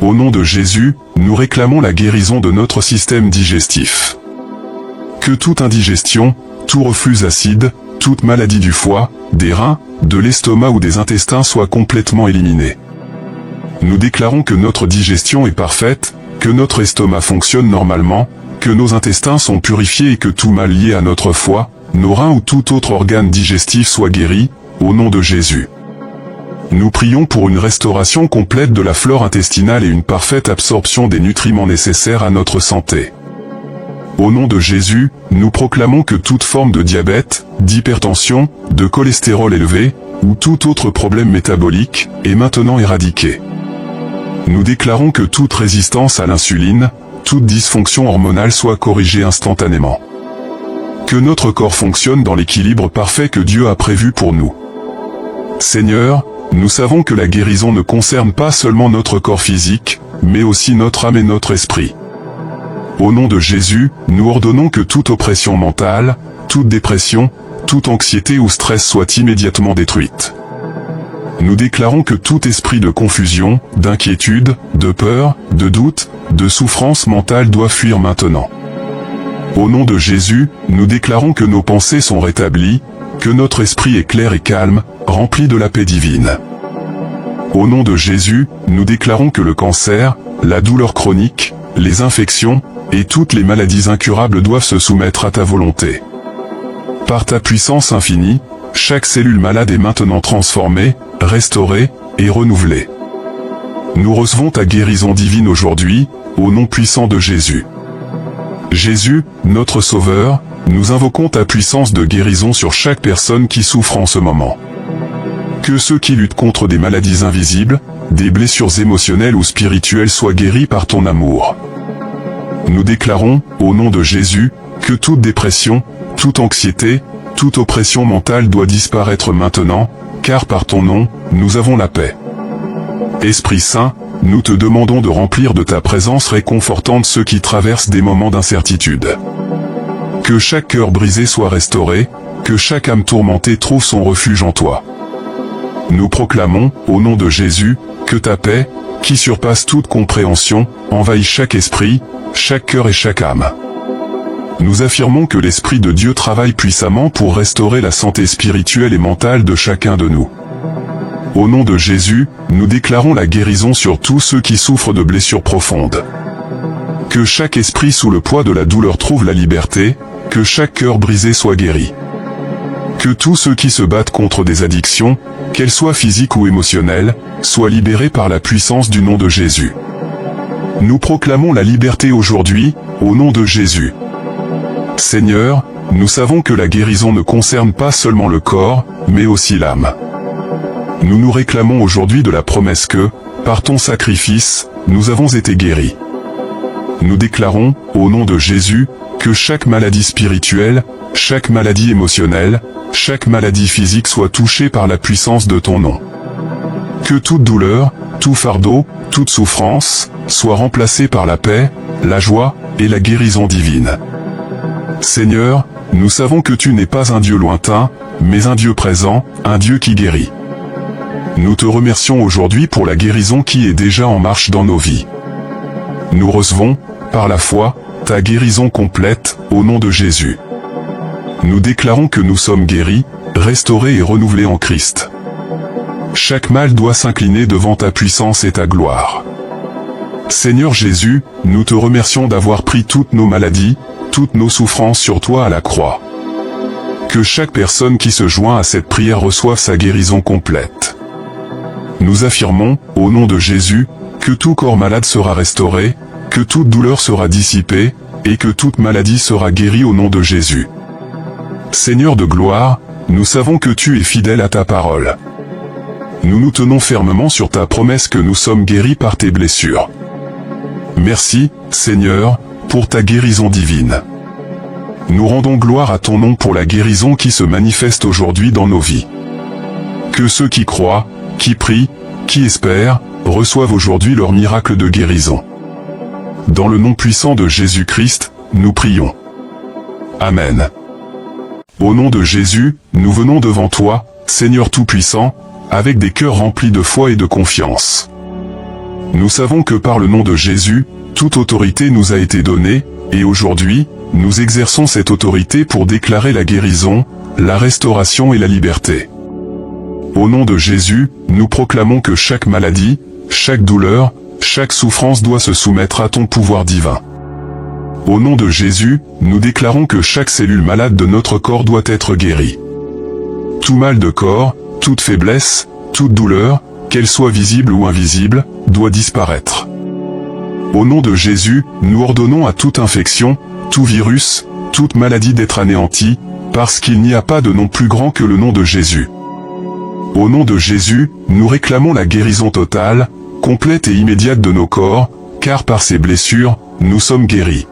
Au nom de Jésus, nous réclamons la guérison de notre système digestif. Que toute indigestion, tout reflux acide, toute maladie du foie, des reins, de l'estomac ou des intestins soit complètement éliminée. Nous déclarons que notre digestion est parfaite, que notre estomac fonctionne normalement, que nos intestins sont purifiés et que tout mal lié à notre foie, nos reins ou tout autre organe digestif soit guéri, au nom de Jésus. Nous prions pour une restauration complète de la flore intestinale et une parfaite absorption des nutriments nécessaires à notre santé. Au nom de Jésus, nous proclamons que toute forme de diabète, d'hypertension, de cholestérol élevé, ou tout autre problème métabolique, est maintenant éradiqué. Nous déclarons que toute résistance à l'insuline, toute dysfonction hormonale soit corrigée instantanément. Que notre corps fonctionne dans l'équilibre parfait que Dieu a prévu pour nous. Seigneur, nous savons que la guérison ne concerne pas seulement notre corps physique, mais aussi notre âme et notre esprit. Au nom de Jésus, nous ordonnons que toute oppression mentale, toute dépression, toute anxiété ou stress soit immédiatement détruite. Nous déclarons que tout esprit de confusion, d'inquiétude, de peur, de doute, de souffrance mentale doit fuir maintenant. Au nom de Jésus, nous déclarons que nos pensées sont rétablies, que notre esprit est clair et calme, rempli de la paix divine. Au nom de Jésus, nous déclarons que le cancer, la douleur chronique, les infections, et toutes les maladies incurables doivent se soumettre à ta volonté. Par ta puissance infinie, chaque cellule malade est maintenant transformée, restaurée, et renouvelée. Nous recevons ta guérison divine aujourd'hui, au nom puissant de Jésus. Jésus, notre Sauveur, nous invoquons ta puissance de guérison sur chaque personne qui souffre en ce moment. Que ceux qui luttent contre des maladies invisibles, des blessures émotionnelles ou spirituelles soient guéris par ton amour. Nous déclarons, au nom de Jésus, que toute dépression, toute anxiété, toute oppression mentale doit disparaître maintenant, car par ton nom, nous avons la paix. Esprit Saint, nous te demandons de remplir de ta présence réconfortante ceux qui traversent des moments d'incertitude. Que chaque cœur brisé soit restauré, que chaque âme tourmentée trouve son refuge en toi. nous proclamons, au nom de Jésus, que ta paix, qui surpasse toute compréhension, envahit chaque esprit, chaque cœur et chaque âme. Nous affirmons que l'Esprit de Dieu travaille puissamment pour restaurer la santé spirituelle et mentale de chacun de nous. Au nom de Jésus, nous déclarons la guérison sur tous ceux qui souffrent de blessures profondes. Que chaque esprit sous le poids de la douleur trouve la liberté, que chaque cœur brisé soit guéri. Que tous ceux qui se battent contre des addictions, qu'elles soient physiques ou émotionnelles, soient libérés par la puissance du nom de Jésus. Nous proclamons la liberté aujourd'hui, au nom de Jésus. Seigneur, nous savons que la guérison ne concerne pas seulement le corps, mais aussi l'âme. Nous nous réclamons aujourd'hui de la promesse que, par ton sacrifice, nous avons été guéris. Nous déclarons, au nom de Jésus, que chaque maladie spirituelle, chaque maladie émotionnelle, chaque maladie physique soit touchée par la puissance de ton nom. Que toute douleur, tout fardeau, toute souffrance, soit remplacée par la paix, la joie et la guérison divine. Seigneur, nous savons que tu n'es pas un Dieu lointain, mais un Dieu présent, un Dieu qui guérit. Nous te remercions aujourd'hui pour la guérison qui est déjà en marche dans nos vies. Nous recevons, par la foi, ta guérison complète, au nom de Jésus. Nous déclarons que nous sommes guéris, restaurés et renouvelés en Christ. Chaque mal doit s'incliner devant ta puissance et ta gloire. Seigneur Jésus, nous te remercions d'avoir pris toutes nos maladies, toutes nos souffrances sur toi à la croix. Que chaque personne qui se joint à cette prière reçoive sa guérison complète. Nous affirmons, au nom de Jésus, que tout corps malade sera restauré, que toute douleur sera dissipée, et que toute maladie sera guérie au nom de Jésus. Seigneur de gloire, nous savons que tu es fidèle à ta parole. Nous nous tenons fermement sur ta promesse que nous sommes guéris par tes blessures. Merci, Seigneur, pour ta guérison divine. Nous rendons gloire à ton nom pour la guérison qui se manifeste aujourd'hui dans nos vies. Que ceux qui croient, qui prient, qui espèrent, reçoivent aujourd'hui leur miracle de guérison. Dans le nom puissant de Jésus-Christ, nous prions. Amen. Au nom de Jésus, nous venons devant toi, Seigneur Tout-Puissant, avec des cœurs remplis de foi et de confiance. Nous savons que par le nom de Jésus, toute autorité nous a été donnée, et aujourd'hui, nous exerçons cette autorité pour déclarer la guérison, la restauration et la liberté. Au nom de Jésus, nous proclamons que chaque maladie, chaque douleur, chaque souffrance doit se soumettre à ton pouvoir divin. Au nom de Jésus, nous déclarons que chaque cellule malade de notre corps doit être guérie. Tout mal de corps, toute faiblesse, toute douleur, qu'elle soit visible ou invisible, doit disparaître. Au nom de Jésus, nous ordonnons à toute infection, tout virus, toute maladie d'être anéantie, parce qu'il n'y a pas de nom plus grand que le nom de Jésus. Au nom de Jésus, nous réclamons la guérison totale, complète et immédiate de nos corps, car par ces blessures, nous sommes guéris.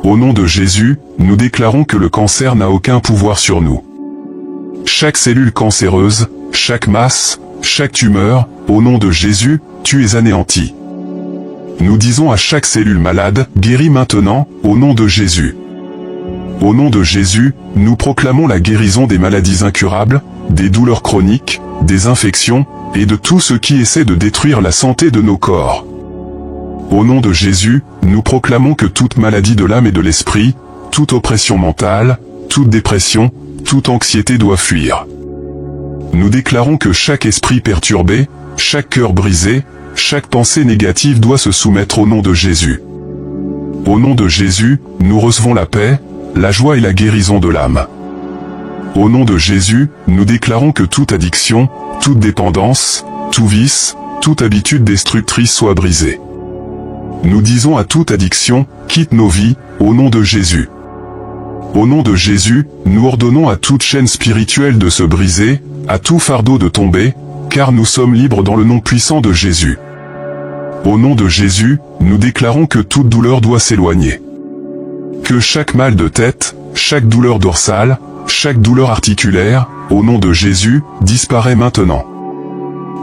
Au nom de Jésus, nous déclarons que le cancer n'a aucun pouvoir sur nous. Chaque cellule cancéreuse, chaque masse, chaque tumeur, au nom de Jésus, tu es anéanti. Nous disons à chaque cellule malade, guéris maintenant, au nom de Jésus. Au nom de Jésus, nous proclamons la guérison des maladies incurables, des douleurs chroniques, des infections, et de tout ce qui essaie de détruire la santé de nos corps. Au nom de Jésus, nous proclamons que toute maladie de l'âme et de l'esprit, toute oppression mentale, toute dépression, toute anxiété doit fuir. Nous déclarons que chaque esprit perturbé, chaque cœur brisé, chaque pensée négative doit se soumettre au nom de Jésus. Au nom de Jésus, nous recevons la paix, la joie et la guérison de l'âme. Au nom de Jésus, nous déclarons que toute addiction, toute dépendance, tout vice, toute habitude destructrice soit brisée. Nous disons à toute addiction, quitte nos vies, au nom de Jésus. Au nom de Jésus, nous ordonnons à toute chaîne spirituelle de se briser, à tout fardeau de tomber, car nous sommes libres dans le nom puissant de Jésus. Au nom de Jésus, nous déclarons que toute douleur doit s'éloigner. Que chaque mal de tête, chaque douleur dorsale, chaque douleur articulaire, au nom de Jésus, disparaît maintenant.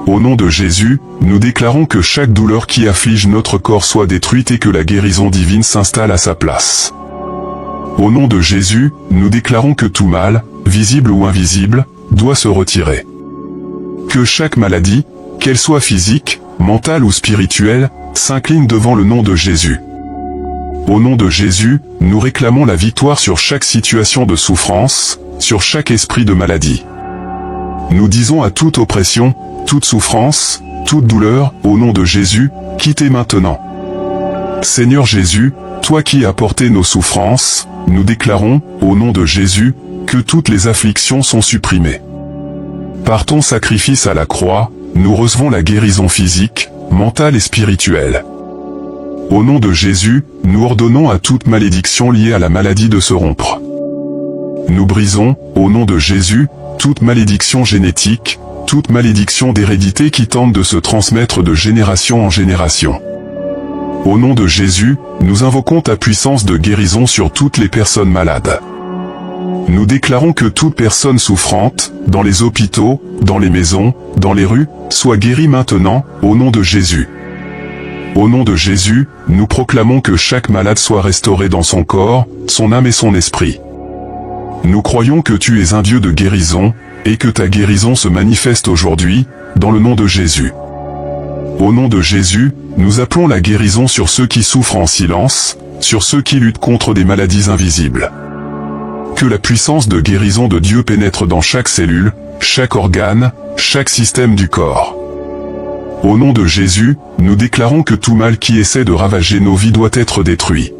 Au nom de Jésus, nous déclarons que chaque douleur qui afflige notre corps soit détruite et que la guérison divine s'installe à sa place. Au nom de Jésus, nous déclarons que tout mal, visible ou invisible, doit se retirer. Que chaque maladie, qu'elle soit physique, mentale ou spirituelle, s'incline devant le nom de Jésus. Au nom de Jésus, nous réclamons la victoire sur chaque situation de souffrance, sur chaque esprit de maladie. Nous disons à toute oppression, toute souffrance, toute douleur, au nom de Jésus, quittez maintenant. Seigneur Jésus, toi qui as porté nos souffrances, nous déclarons, au nom de Jésus, que toutes les afflictions sont supprimées. Par ton sacrifice à la croix, nous recevons la guérison physique, mentale et spirituelle. Au nom de Jésus, nous ordonnons à toute malédiction liée à la maladie de se rompre. Nous brisons, au nom de Jésus, toute malédiction génétique, toute malédiction d'hérédité qui tente de se transmettre de génération en génération. Au nom de Jésus, nous invoquons ta puissance de guérison sur toutes les personnes malades. Nous déclarons que toute personne souffrante, dans les hôpitaux, dans les maisons, dans les rues, soit guérie maintenant, au nom de Jésus. Au nom de Jésus, nous proclamons que chaque malade soit restauré dans son corps, son âme et son esprit. Nous croyons que tu es un Dieu de guérison, et que ta guérison se manifeste aujourd'hui, dans le nom de Jésus. Au nom de Jésus, nous appelons la guérison sur ceux qui souffrent en silence, sur ceux qui luttent contre des maladies invisibles. Que la puissance de guérison de Dieu pénètre dans chaque cellule, chaque organe, chaque système du corps. Au nom de Jésus, nous déclarons que tout mal qui essaie de ravager nos vies doit être détruit.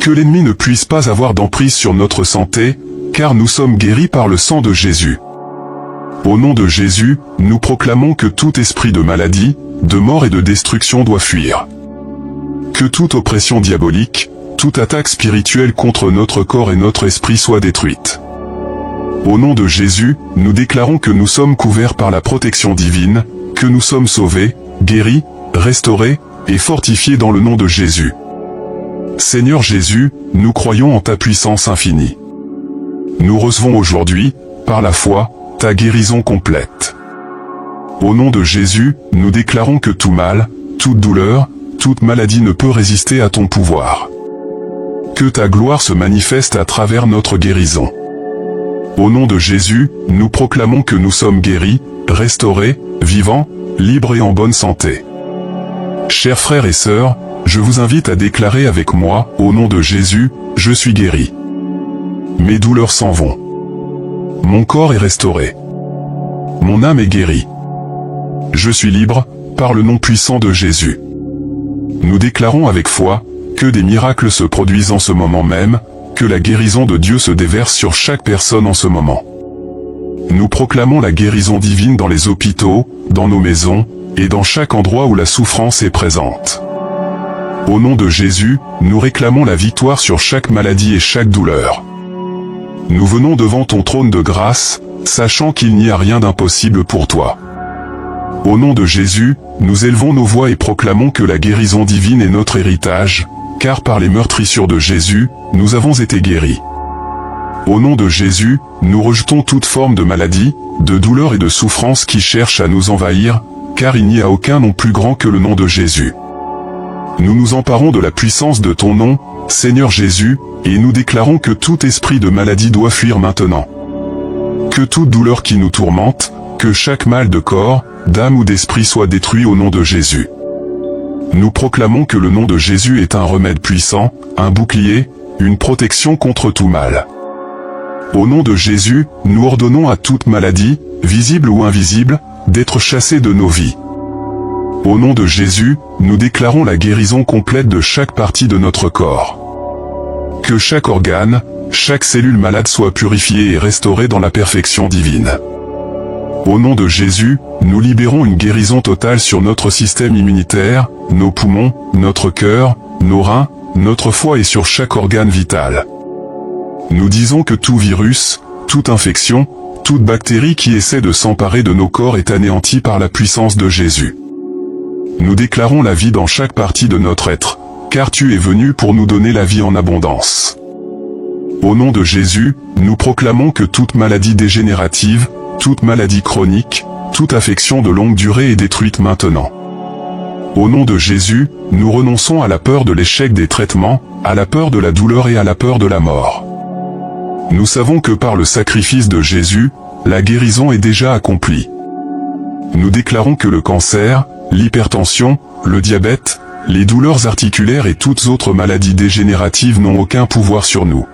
Que l'ennemi ne puisse pas avoir d'emprise sur notre santé, car nous sommes guéris par le sang de Jésus. Au nom de Jésus, nous proclamons que tout esprit de maladie, de mort et de destruction doit fuir. Que toute oppression diabolique, toute attaque spirituelle contre notre corps et notre esprit soit détruite. Au nom de Jésus, nous déclarons que nous sommes couverts par la protection divine, que nous sommes sauvés, guéris, restaurés, et fortifiés dans le nom de Jésus. Seigneur Jésus, nous croyons en ta puissance infinie. Nous recevons aujourd'hui, par la foi, ta guérison complète. Au nom de Jésus, nous déclarons que tout mal, toute douleur, toute maladie ne peut résister à ton pouvoir. Que ta gloire se manifeste à travers notre guérison. Au nom de Jésus, nous proclamons que nous sommes guéris, restaurés, vivants, libres et en bonne santé. Chers frères et sœurs, je vous invite à déclarer avec moi, au nom de Jésus, je suis guéri. Mes douleurs s'en vont. Mon corps est restauré. Mon âme est guérie. Je suis libre, par le nom puissant de Jésus. Nous déclarons avec foi, que des miracles se produisent en ce moment même, que la guérison de Dieu se déverse sur chaque personne en ce moment. Nous proclamons la guérison divine dans les hôpitaux, dans nos maisons, et dans chaque endroit où la souffrance est présente. Au nom de Jésus, nous réclamons la victoire sur chaque maladie et chaque douleur. Nous venons devant ton trône de grâce, sachant qu'il n'y a rien d'impossible pour toi. Au nom de Jésus, nous élevons nos voix et proclamons que la guérison divine est notre héritage, car par les meurtrissures de Jésus, nous avons été guéris. Au nom de Jésus, nous rejetons toute forme de maladie, de douleur et de souffrance qui cherchent à nous envahir, car il n'y a aucun nom plus grand que le nom de Jésus. Nous nous emparons de la puissance de ton nom, Seigneur Jésus, et nous déclarons que tout esprit de maladie doit fuir maintenant. Que toute douleur qui nous tourmente, que chaque mal de corps, d'âme ou d'esprit soit détruit au nom de Jésus. Nous proclamons que le nom de Jésus est un remède puissant, un bouclier, une protection contre tout mal. Au nom de Jésus, nous ordonnons à toute maladie, visible ou invisible, d'être chassée de nos vies. Au nom de Jésus, nous déclarons la guérison complète de chaque partie de notre corps. Que chaque organe, chaque cellule malade soit purifiée et restaurée dans la perfection divine. Au nom de Jésus, nous libérons une guérison totale sur notre système immunitaire, nos poumons, notre cœur, nos reins, notre foie et sur chaque organe vital. Nous disons que tout virus, toute infection, toute bactérie qui essaie de s'emparer de nos corps est anéantie par la puissance de Jésus. Nous déclarons la vie dans chaque partie de notre être, car tu es venu pour nous donner la vie en abondance. Au nom de Jésus, nous proclamons que toute maladie dégénérative, toute maladie chronique, toute affection de longue durée est détruite maintenant. Au nom de Jésus, nous renonçons à la peur de l'échec des traitements, à la peur de la douleur et à la peur de la mort. Nous savons que par le sacrifice de Jésus, la guérison est déjà accomplie. nous déclarons que le cancer, l'hypertension, le diabète, les douleurs articulaires et toutes autres maladies dégénératives n'ont aucun pouvoir sur nous.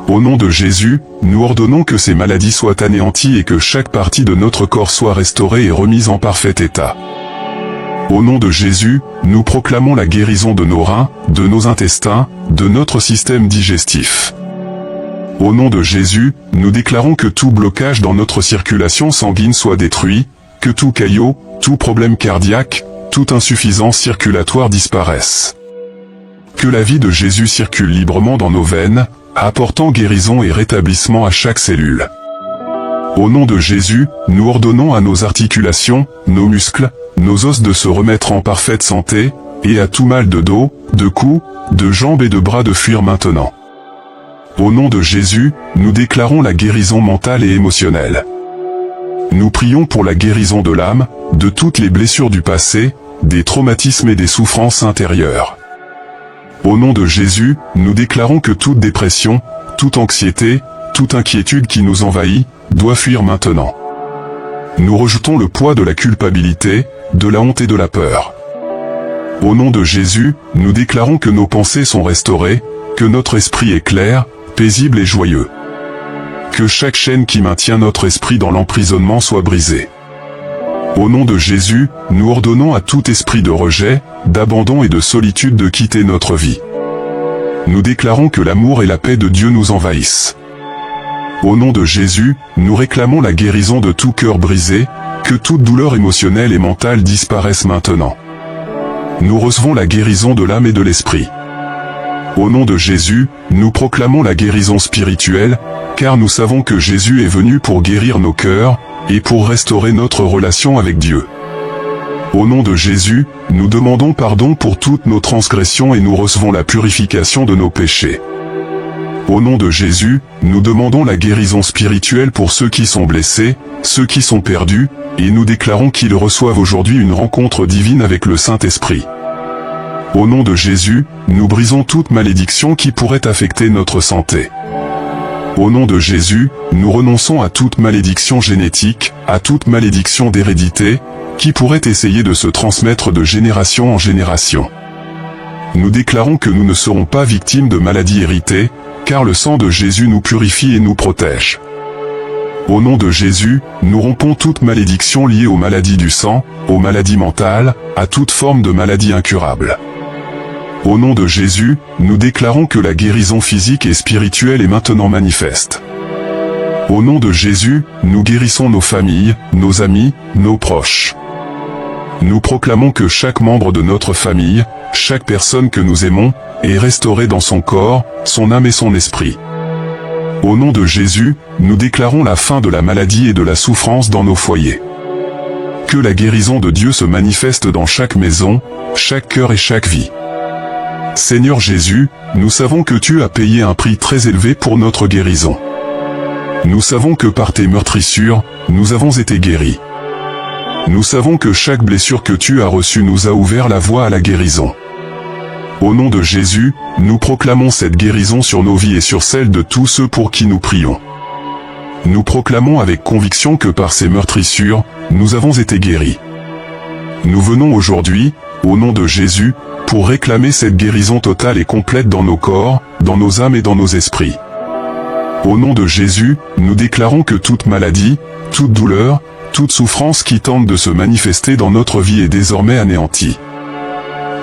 Au nom de Jésus, nous ordonnons que ces maladies soient anéanties et que chaque partie de notre corps soit restaurée et remise en parfait état. Au nom de Jésus, nous proclamons la guérison de nos reins, de nos intestins, de notre système digestif. Au nom de Jésus, nous déclarons que tout blocage dans notre circulation sanguine soit détruit, que tout caillot, tout problème cardiaque, toute insuffisance circulatoire disparaisse. Que la vie de Jésus circule librement dans nos veines, apportant guérison et rétablissement à chaque cellule. Au nom de Jésus, nous ordonnons à nos articulations, nos muscles, nos os de se remettre en parfaite santé, et à tout mal de dos, de cou, de jambes et de bras de fuir maintenant. Au nom de Jésus, nous déclarons la guérison mentale et émotionnelle. Nous prions pour la guérison de l'âme, de toutes les blessures du passé, des traumatismes et des souffrances intérieures. Au nom de Jésus, nous déclarons que toute dépression, toute anxiété, toute inquiétude qui nous envahit, doit fuir maintenant. Nous rejetons le poids de la culpabilité, de la honte et de la peur. Au nom de Jésus, nous déclarons que nos pensées sont restaurées, que notre esprit est clair, paisible et joyeux. Que chaque chaîne qui maintient notre esprit dans l'emprisonnement soit brisée. Au nom de Jésus, nous ordonnons à tout esprit de rejet, d'abandon et de solitude de quitter notre vie. Nous déclarons que l'amour et la paix de Dieu nous envahissent. Au nom de Jésus, nous réclamons la guérison de tout cœur brisé, que toute douleur émotionnelle et mentale disparaisse maintenant. Nous recevons la guérison de l'âme et de l'esprit. Au nom de Jésus, nous proclamons la guérison spirituelle, car nous savons que Jésus est venu pour guérir nos cœurs, et pour restaurer notre relation avec Dieu. Au nom de Jésus, nous demandons pardon pour toutes nos transgressions et nous recevons la purification de nos péchés. Au nom de Jésus, nous demandons la guérison spirituelle pour ceux qui sont blessés, ceux qui sont perdus, et nous déclarons qu'ils reçoivent aujourd'hui une rencontre divine avec le Saint-Esprit. Au nom de Jésus, nous brisons toute malédiction qui pourrait affecter notre santé. Au nom de Jésus, nous renonçons à toute malédiction génétique, à toute malédiction d'hérédité, qui pourrait essayer de se transmettre de génération en génération. Nous déclarons que nous ne serons pas victimes de maladies héritées, car le sang de Jésus nous purifie et nous protège. Au nom de Jésus, nous rompons toute malédiction liée aux maladies du sang, aux maladies mentales, à toute forme de maladie incurable. Au nom de Jésus, nous déclarons que la guérison physique et spirituelle est maintenant manifeste. Au nom de Jésus, nous guérissons nos familles, nos amis, nos proches. Nous proclamons que chaque membre de notre famille, chaque personne que nous aimons, est restaurée dans son corps, son âme et son esprit. Au nom de Jésus, nous déclarons la fin de la maladie et de la souffrance dans nos foyers. Que la guérison de Dieu se manifeste dans chaque maison, chaque cœur et chaque vie. Seigneur Jésus, nous savons que tu as payé un prix très élevé pour notre guérison. Nous savons que par tes meurtrissures, nous avons été guéris. Nous savons que chaque blessure que tu as reçue nous a ouvert la voie à la guérison. Au nom de Jésus, nous proclamons cette guérison sur nos vies et sur celles de tous ceux pour qui nous prions. Nous proclamons avec conviction que par ces meurtrissures, nous avons été guéris. Nous venons aujourd'hui, au nom de Jésus, pour réclamer cette guérison totale et complète dans nos corps, dans nos âmes et dans nos esprits. Au nom de Jésus, nous déclarons que toute maladie, toute douleur, toute souffrance qui tente de se manifester dans notre vie est désormais anéantie.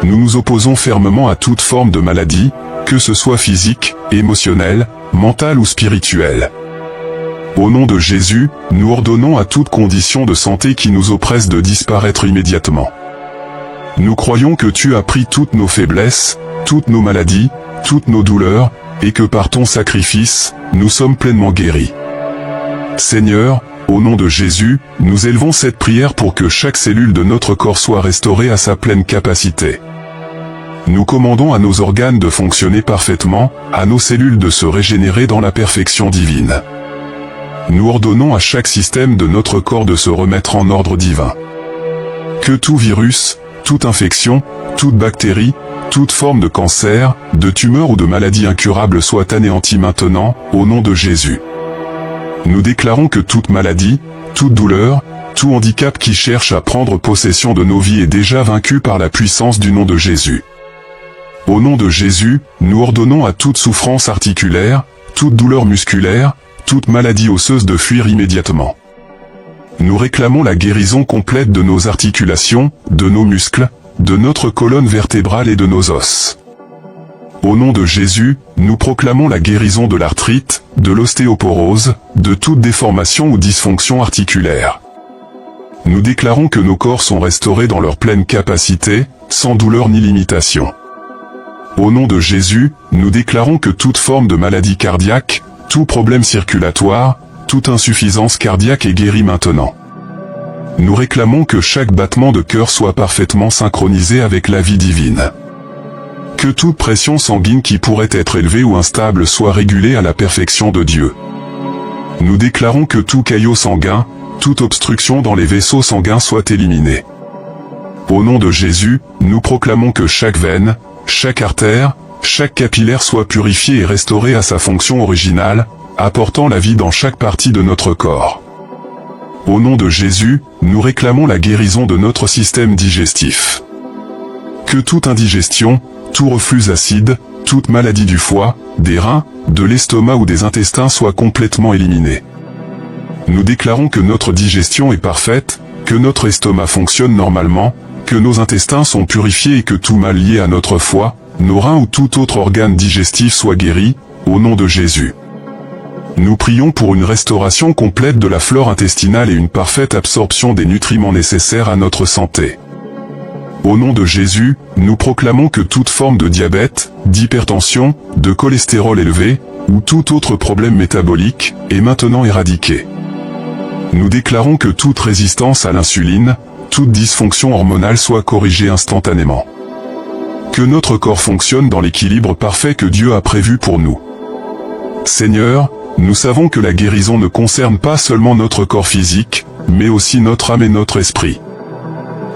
Nous nous opposons fermement à toute forme de maladie, que ce soit physique, émotionnelle, mentale ou spirituelle. Au nom de Jésus, nous ordonnons à toute condition de santé qui nous oppresse de disparaître immédiatement. Nous croyons que tu as pris toutes nos faiblesses, toutes nos maladies, toutes nos douleurs, et que par ton sacrifice, nous sommes pleinement guéris. Seigneur, au nom de Jésus, nous élevons cette prière pour que chaque cellule de notre corps soit restaurée à sa pleine capacité. Nous commandons à nos organes de fonctionner parfaitement, à nos cellules de se régénérer dans la perfection divine. Nous ordonnons à chaque système de notre corps de se remettre en ordre divin. Que tout virus, toute infection, toute bactérie, toute forme de cancer, de tumeur ou de maladie incurable soit anéantie maintenant, au nom de Jésus. nous déclarons que toute maladie, toute douleur, tout handicap qui cherche à prendre possession de nos vies est déjà vaincu par la puissance du nom de Jésus. Au nom de Jésus, nous ordonnons à toute souffrance articulaire, toute douleur musculaire, toute maladie osseuse de fuir immédiatement. Nous réclamons la guérison complète de nos articulations, de nos muscles, de notre colonne vertébrale et de nos os. Au nom de Jésus, nous proclamons la guérison de l'arthrite, de l'ostéoporose, de toute déformation ou dysfonction articulaire. Nous déclarons que nos corps sont restaurés dans leur pleine capacité, sans douleur ni limitation. Au nom de Jésus, nous déclarons que toute forme de maladie cardiaque, tout problème circulatoire, toute insuffisance cardiaque est guérie maintenant. Nous réclamons que chaque battement de cœur soit parfaitement synchronisé avec la vie divine. Que toute pression sanguine qui pourrait être élevée ou instable soit régulée à la perfection de Dieu. Nous déclarons que tout caillot sanguin, toute obstruction dans les vaisseaux sanguins soit éliminée. Au nom de Jésus, nous proclamons que chaque veine, chaque artère, chaque capillaire soit purifié et restauré à sa fonction originale, apportant la vie dans chaque partie de notre corps. Au nom de Jésus, nous réclamons la guérison de notre système digestif. Que toute indigestion, tout reflux acide, toute maladie du foie, des reins, de l'estomac ou des intestins soit complètement éliminée. Nous déclarons que notre digestion est parfaite, que notre estomac fonctionne normalement, que nos intestins sont purifiés et que tout mal lié à notre foie, nos reins ou tout autre organe digestif soit guéri, au nom de Jésus. Nous prions pour une restauration complète de la flore intestinale et une parfaite absorption des nutriments nécessaires à notre santé. Au nom de Jésus, nous proclamons que toute forme de diabète, d'hypertension, de cholestérol élevé, ou tout autre problème métabolique, est maintenant éradiqué. Nous déclarons que toute résistance à l'insuline, toute dysfonction hormonale soit corrigée instantanément. Que notre corps fonctionne dans l'équilibre parfait que Dieu a prévu pour nous. Seigneur, nous savons que la guérison ne concerne pas seulement notre corps physique, mais aussi notre âme et notre esprit.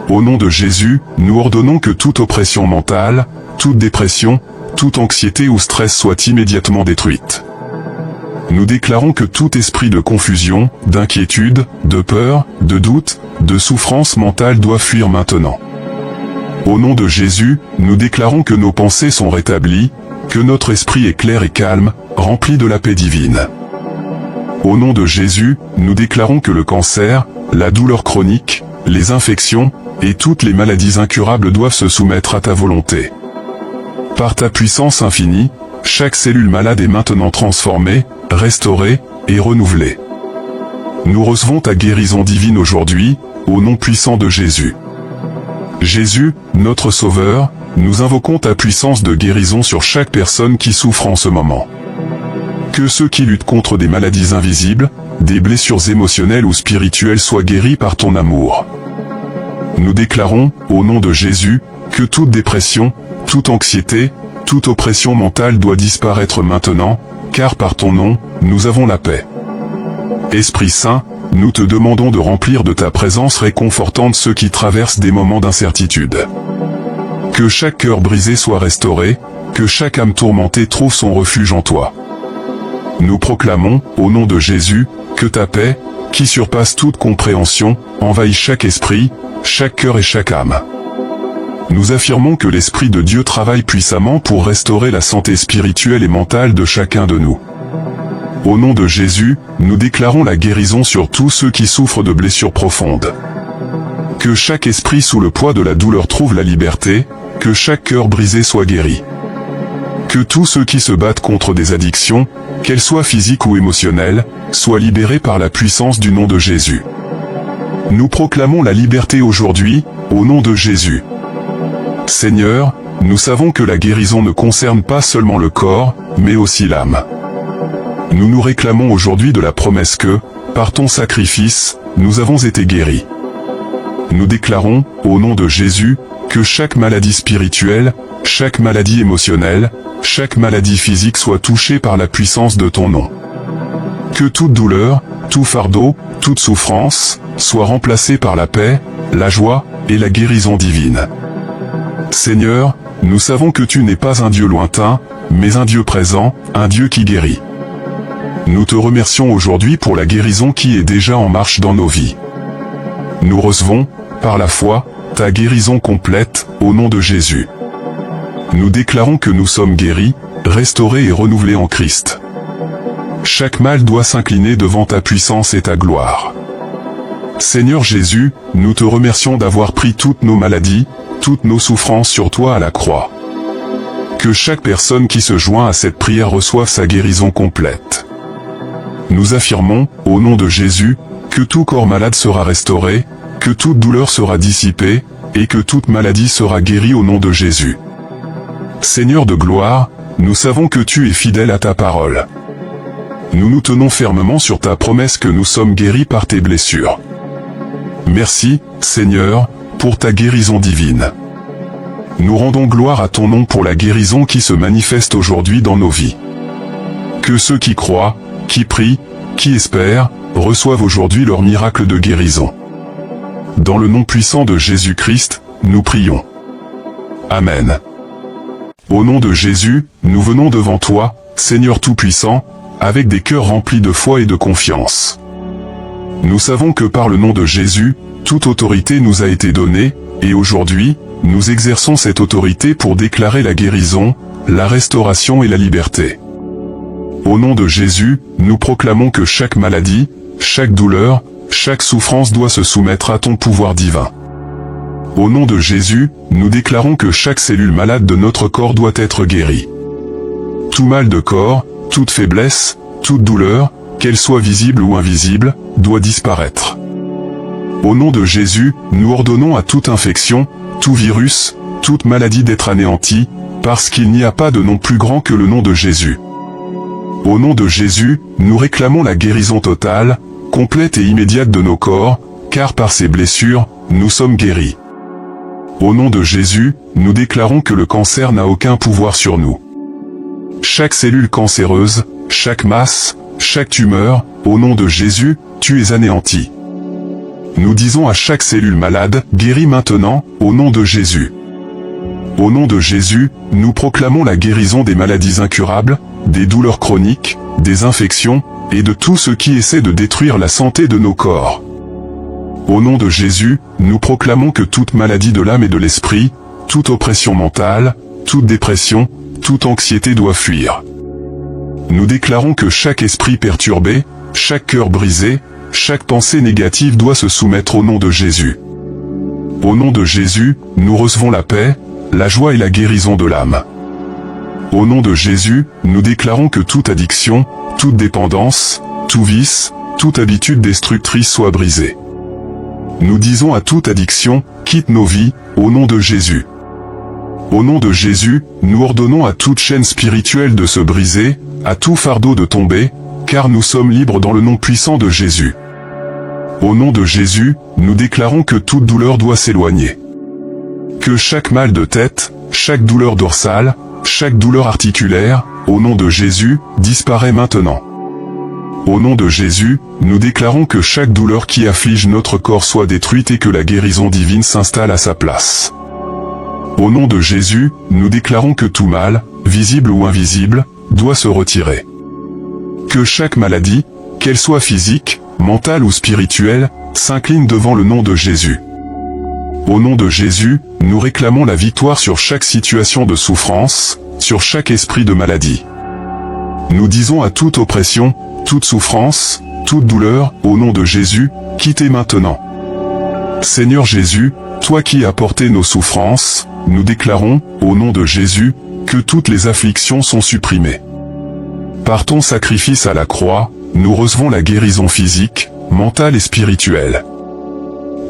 Au nom de Jésus, nous ordonnons que toute oppression mentale, toute dépression, toute anxiété ou stress soit immédiatement détruite. Nous déclarons que tout esprit de confusion, d'inquiétude, de peur, de doute, de souffrance mentale doit fuir maintenant. Au nom de Jésus, nous déclarons que nos pensées sont rétablies, que notre esprit est clair et calme, rempli de la paix divine. Au nom de Jésus, nous déclarons que le cancer, la douleur chronique, les infections, et toutes les maladies incurables doivent se soumettre à ta volonté. Par ta puissance infinie, chaque cellule malade est maintenant transformée, restaurée et renouvelée. Nous recevons ta guérison divine aujourd'hui, au nom puissant de Jésus. Jésus, notre Sauveur, nous invoquons ta puissance de guérison sur chaque personne qui souffre en ce moment. Que ceux qui luttent contre des maladies invisibles, des blessures émotionnelles ou spirituelles soient guéris par ton amour. Nous déclarons, au nom de Jésus, que toute dépression, toute anxiété, toute oppression mentale doit disparaître maintenant, car par ton nom, nous avons la paix. Esprit Saint, nous te demandons de remplir de ta présence réconfortante ceux qui traversent des moments d'incertitude. Que chaque cœur brisé soit restauré, que chaque âme tourmentée trouve son refuge en toi. Nous proclamons, au nom de Jésus, que ta paix, qui surpasse toute compréhension, envahit chaque esprit, chaque cœur et chaque âme. Nous affirmons que l'Esprit de Dieu travaille puissamment pour restaurer la santé spirituelle et mentale de chacun de nous. Au nom de Jésus, nous déclarons la guérison sur tous ceux qui souffrent de blessures profondes. Que chaque esprit sous le poids de la douleur trouve la liberté, que chaque cœur brisé soit guéri. Que tous ceux qui se battent contre des addictions, qu'elles soient physiques ou émotionnelles, soient libérés par la puissance du nom de Jésus. Nous proclamons la liberté aujourd'hui, au nom de Jésus. Seigneur, nous savons que la guérison ne concerne pas seulement le corps, mais aussi l'âme. Nous nous réclamons aujourd'hui de la promesse que, par ton sacrifice, nous avons été guéris. Nous déclarons, au nom de Jésus, que chaque maladie spirituelle, chaque maladie émotionnelle, chaque maladie physique soit touchée par la puissance de ton nom. Que toute douleur, tout fardeau, toute souffrance, soit remplacée par la paix, la joie et la guérison divine. Seigneur, nous savons que tu n'es pas un Dieu lointain, mais un Dieu présent, un Dieu qui guérit. Nous te remercions aujourd'hui pour la guérison qui est déjà en marche dans nos vies. Nous recevons, par la foi, ta guérison complète, au nom de Jésus. Nous déclarons que nous sommes guéris, restaurés et renouvelés en Christ. Chaque mal doit s'incliner devant ta puissance et ta gloire. Seigneur Jésus, nous te remercions d'avoir pris toutes nos maladies, toutes nos souffrances sur toi à la croix. Que chaque personne qui se joint à cette prière reçoive sa guérison complète. Nous affirmons, au nom de Jésus, que tout corps malade sera restauré, que toute douleur sera dissipée, et que toute maladie sera guérie au nom de Jésus. Seigneur de gloire, nous savons que tu es fidèle à ta parole. Nous nous tenons fermement sur ta promesse que nous sommes guéris par tes blessures. Merci, Seigneur, pour ta guérison divine. Nous rendons gloire à ton nom pour la guérison qui se manifeste aujourd'hui dans nos vies. Que ceux qui croient, qui prient, qui espèrent, reçoivent aujourd'hui leur miracle de guérison. Dans le nom puissant de Jésus-Christ, nous prions. Amen. Au nom de Jésus, nous venons devant toi, Seigneur Tout-Puissant, avec des cœurs remplis de foi et de confiance. Nous savons que par le nom de Jésus, toute autorité nous a été donnée, et aujourd'hui, nous exerçons cette autorité pour déclarer la guérison, la restauration et la liberté. Au nom de Jésus, nous proclamons que chaque maladie, chaque douleur, chaque souffrance doit se soumettre à ton pouvoir divin. Au nom de Jésus, nous déclarons que chaque cellule malade de notre corps doit être guérie. Tout mal de corps, toute faiblesse, toute douleur, qu'elle soit visible ou invisible, doit disparaître. Au nom de Jésus, nous ordonnons à toute infection, tout virus, toute maladie d'être anéantie, parce qu'il n'y a pas de nom plus grand que le nom de Jésus. Au nom de Jésus, nous réclamons la guérison totale, complète et immédiate de nos corps, car par ces blessures, nous sommes guéris. Au nom de Jésus, nous déclarons que le cancer n'a aucun pouvoir sur nous. Chaque cellule cancéreuse, chaque masse, chaque tumeur, au nom de Jésus, tu es anéanti. Nous disons à chaque cellule malade, guéris maintenant, au nom de Jésus. Au nom de Jésus, nous proclamons la guérison des maladies incurables, des douleurs chroniques, des infections, et de tout ce qui essaie de détruire la santé de nos corps. Au nom de Jésus, nous proclamons que toute maladie de l'âme et de l'esprit, toute oppression mentale, toute dépression, toute anxiété doit fuir. Nous déclarons que chaque esprit perturbé, chaque cœur brisé, chaque pensée négative doit se soumettre au nom de Jésus. Au nom de Jésus, nous recevons la paix, la joie et la guérison de l'âme. Au nom de Jésus, nous déclarons que toute addiction, toute dépendance, tout vice, toute habitude destructrice soit brisée. Nous disons à toute addiction, quitte nos vies, au nom de Jésus. Au nom de Jésus, nous ordonnons à toute chaîne spirituelle de se briser, à tout fardeau de tomber, car nous sommes libres dans le nom puissant de Jésus. Au nom de Jésus, nous déclarons que toute douleur doit s'éloigner. Que chaque mal de tête, chaque douleur dorsale, chaque douleur articulaire, au nom de Jésus, disparaît maintenant. Au nom de Jésus, nous déclarons que chaque douleur qui afflige notre corps soit détruite et que la guérison divine s'installe à sa place. Au nom de Jésus, nous déclarons que tout mal, visible ou invisible, doit se retirer. Que chaque maladie, qu'elle soit physique, mentale ou spirituelle, s'incline devant le nom de Jésus. Au nom de Jésus, nous réclamons la victoire sur chaque situation de souffrance, sur chaque esprit de maladie. Nous disons à toute oppression, toute souffrance, toute douleur, au nom de Jésus, quittez maintenant. Seigneur Jésus, toi qui as porté nos souffrances, nous déclarons, au nom de Jésus, que toutes les afflictions sont supprimées. Par ton sacrifice à la croix, nous recevons la guérison physique, mentale et spirituelle.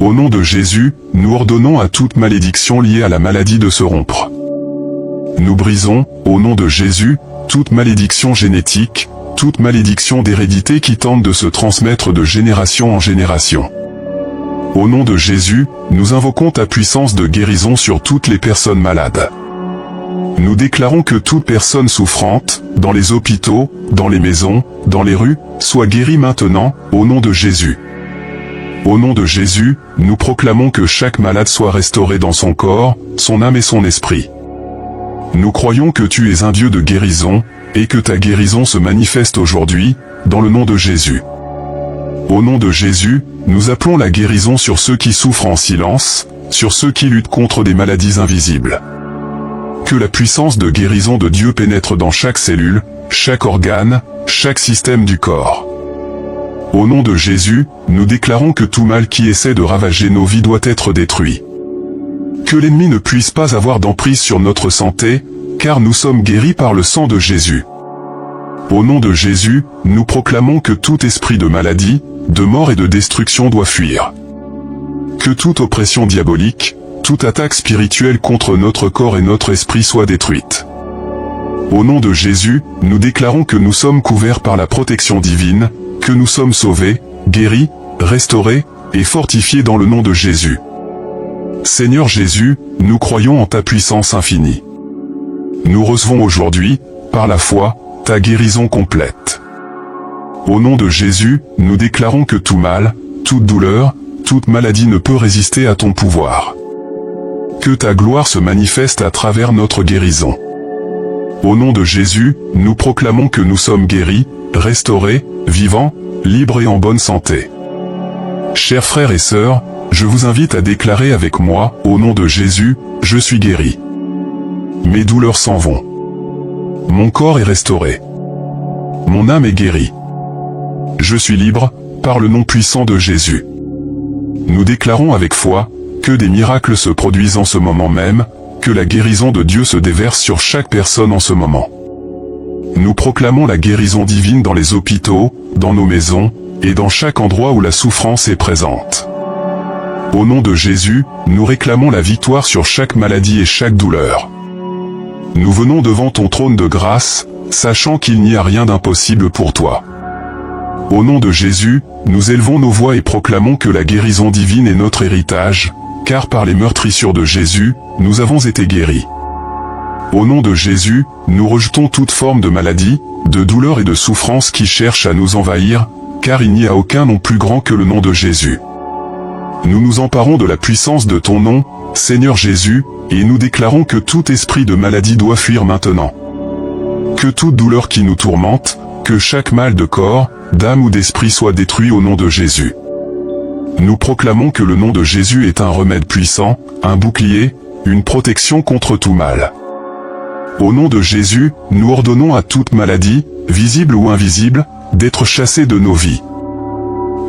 Au nom de Jésus, nous ordonnons à toute malédiction liée à la maladie de se rompre. Nous brisons, au nom de Jésus, toute malédiction génétique, toute malédiction d'hérédité qui tente de se transmettre de génération en génération. Au nom de Jésus, nous invoquons ta puissance de guérison sur toutes les personnes malades. Nous déclarons que toute personne souffrante, dans les hôpitaux, dans les maisons, dans les rues, soit guérie maintenant, au nom de Jésus. Au nom de Jésus, nous proclamons que chaque malade soit restauré dans son corps, son âme et son esprit. Nous croyons que tu es un Dieu de guérison, et que ta guérison se manifeste aujourd'hui, dans le nom de Jésus. Au nom de Jésus, nous appelons la guérison sur ceux qui souffrent en silence, sur ceux qui luttent contre des maladies invisibles. Que la puissance de guérison de Dieu pénètre dans chaque cellule, chaque organe, chaque système du corps. Au nom de Jésus, nous déclarons que tout mal qui essaie de ravager nos vies doit être détruit. Que l'ennemi ne puisse pas avoir d'emprise sur notre santé, car nous sommes guéris par le sang de Jésus. Au nom de Jésus, nous proclamons que tout esprit de maladie, de mort et de destruction doit fuir. Que toute oppression diabolique, toute attaque spirituelle contre notre corps et notre esprit soit détruite. Au nom de Jésus, nous déclarons que nous sommes couverts par la protection divine, que nous sommes sauvés, guéris, restaurés, et fortifiés dans le nom de Jésus. Seigneur Jésus, nous croyons en ta puissance infinie. Nous recevons aujourd'hui, par la foi, ta guérison complète. Au nom de Jésus, nous déclarons que tout mal, toute douleur, toute maladie ne peut résister à ton pouvoir. Que ta gloire se manifeste à travers notre guérison. Au nom de Jésus, nous proclamons que nous sommes guéris, restaurés, vivants, libres et en bonne santé. Chers frères et sœurs, je vous invite à déclarer avec moi, au nom de Jésus, je suis guéri. Mes douleurs s'en vont. Mon corps est restauré. Mon âme est guérie. Je suis libre, par le nom puissant de Jésus. Nous déclarons avec foi, que des miracles se produisent en ce moment même, que la guérison de Dieu se déverse sur chaque personne en ce moment. Nous proclamons la guérison divine dans les hôpitaux, dans nos maisons, et dans chaque endroit où la souffrance est présente. Au nom de Jésus, nous réclamons la victoire sur chaque maladie et chaque douleur. Nous venons devant ton trône de grâce, sachant qu'il n'y a rien d'impossible pour toi. Au nom de Jésus, nous élevons nos voix et proclamons que la guérison divine est notre héritage, car par les meurtrissures de Jésus, nous avons été guéris. Au nom de Jésus, nous rejetons toute forme de maladie, de douleur et de souffrance qui cherchent à nous envahir, car il n'y a aucun nom plus grand que le nom de Jésus. Nous nous emparons de la puissance de ton nom, Seigneur Jésus, et nous déclarons que tout esprit de maladie doit fuir maintenant. Que toute douleur qui nous tourmente, que chaque mal de corps, d'âme ou d'esprit soit détruit au nom de Jésus. Nous proclamons que le nom de Jésus est un remède puissant, un bouclier, une protection contre tout mal. Au nom de Jésus, nous ordonnons à toute maladie, visible ou invisible, d'être chassée de nos vies.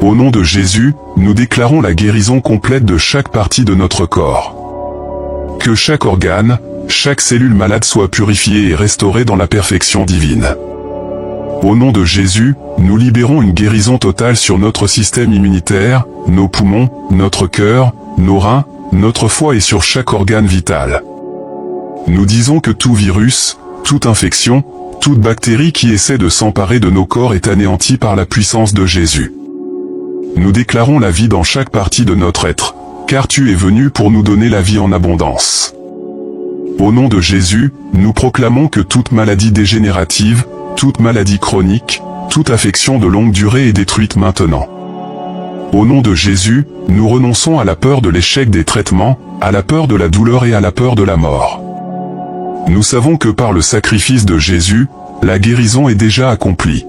Au nom de Jésus, nous déclarons la guérison complète de chaque partie de notre corps. Que chaque organe, chaque cellule malade soit purifiée et restaurée dans la perfection divine. Au nom de Jésus, nous libérons une guérison totale sur notre système immunitaire, nos poumons, notre cœur, nos reins, notre foie et sur chaque organe vital. Nous disons que tout virus, toute infection, toute bactérie qui essaie de s'emparer de nos corps est anéantie par la puissance de Jésus. Nous déclarons la vie dans chaque partie de notre être, car tu es venu pour nous donner la vie en abondance. Au nom de Jésus, nous proclamons que toute maladie dégénérative, toute maladie chronique, toute affection de longue durée est détruite maintenant. Au nom de Jésus, nous renonçons à la peur de l'échec des traitements, à la peur de la douleur et à la peur de la mort. Nous savons que par le sacrifice de Jésus, la guérison est déjà accomplie.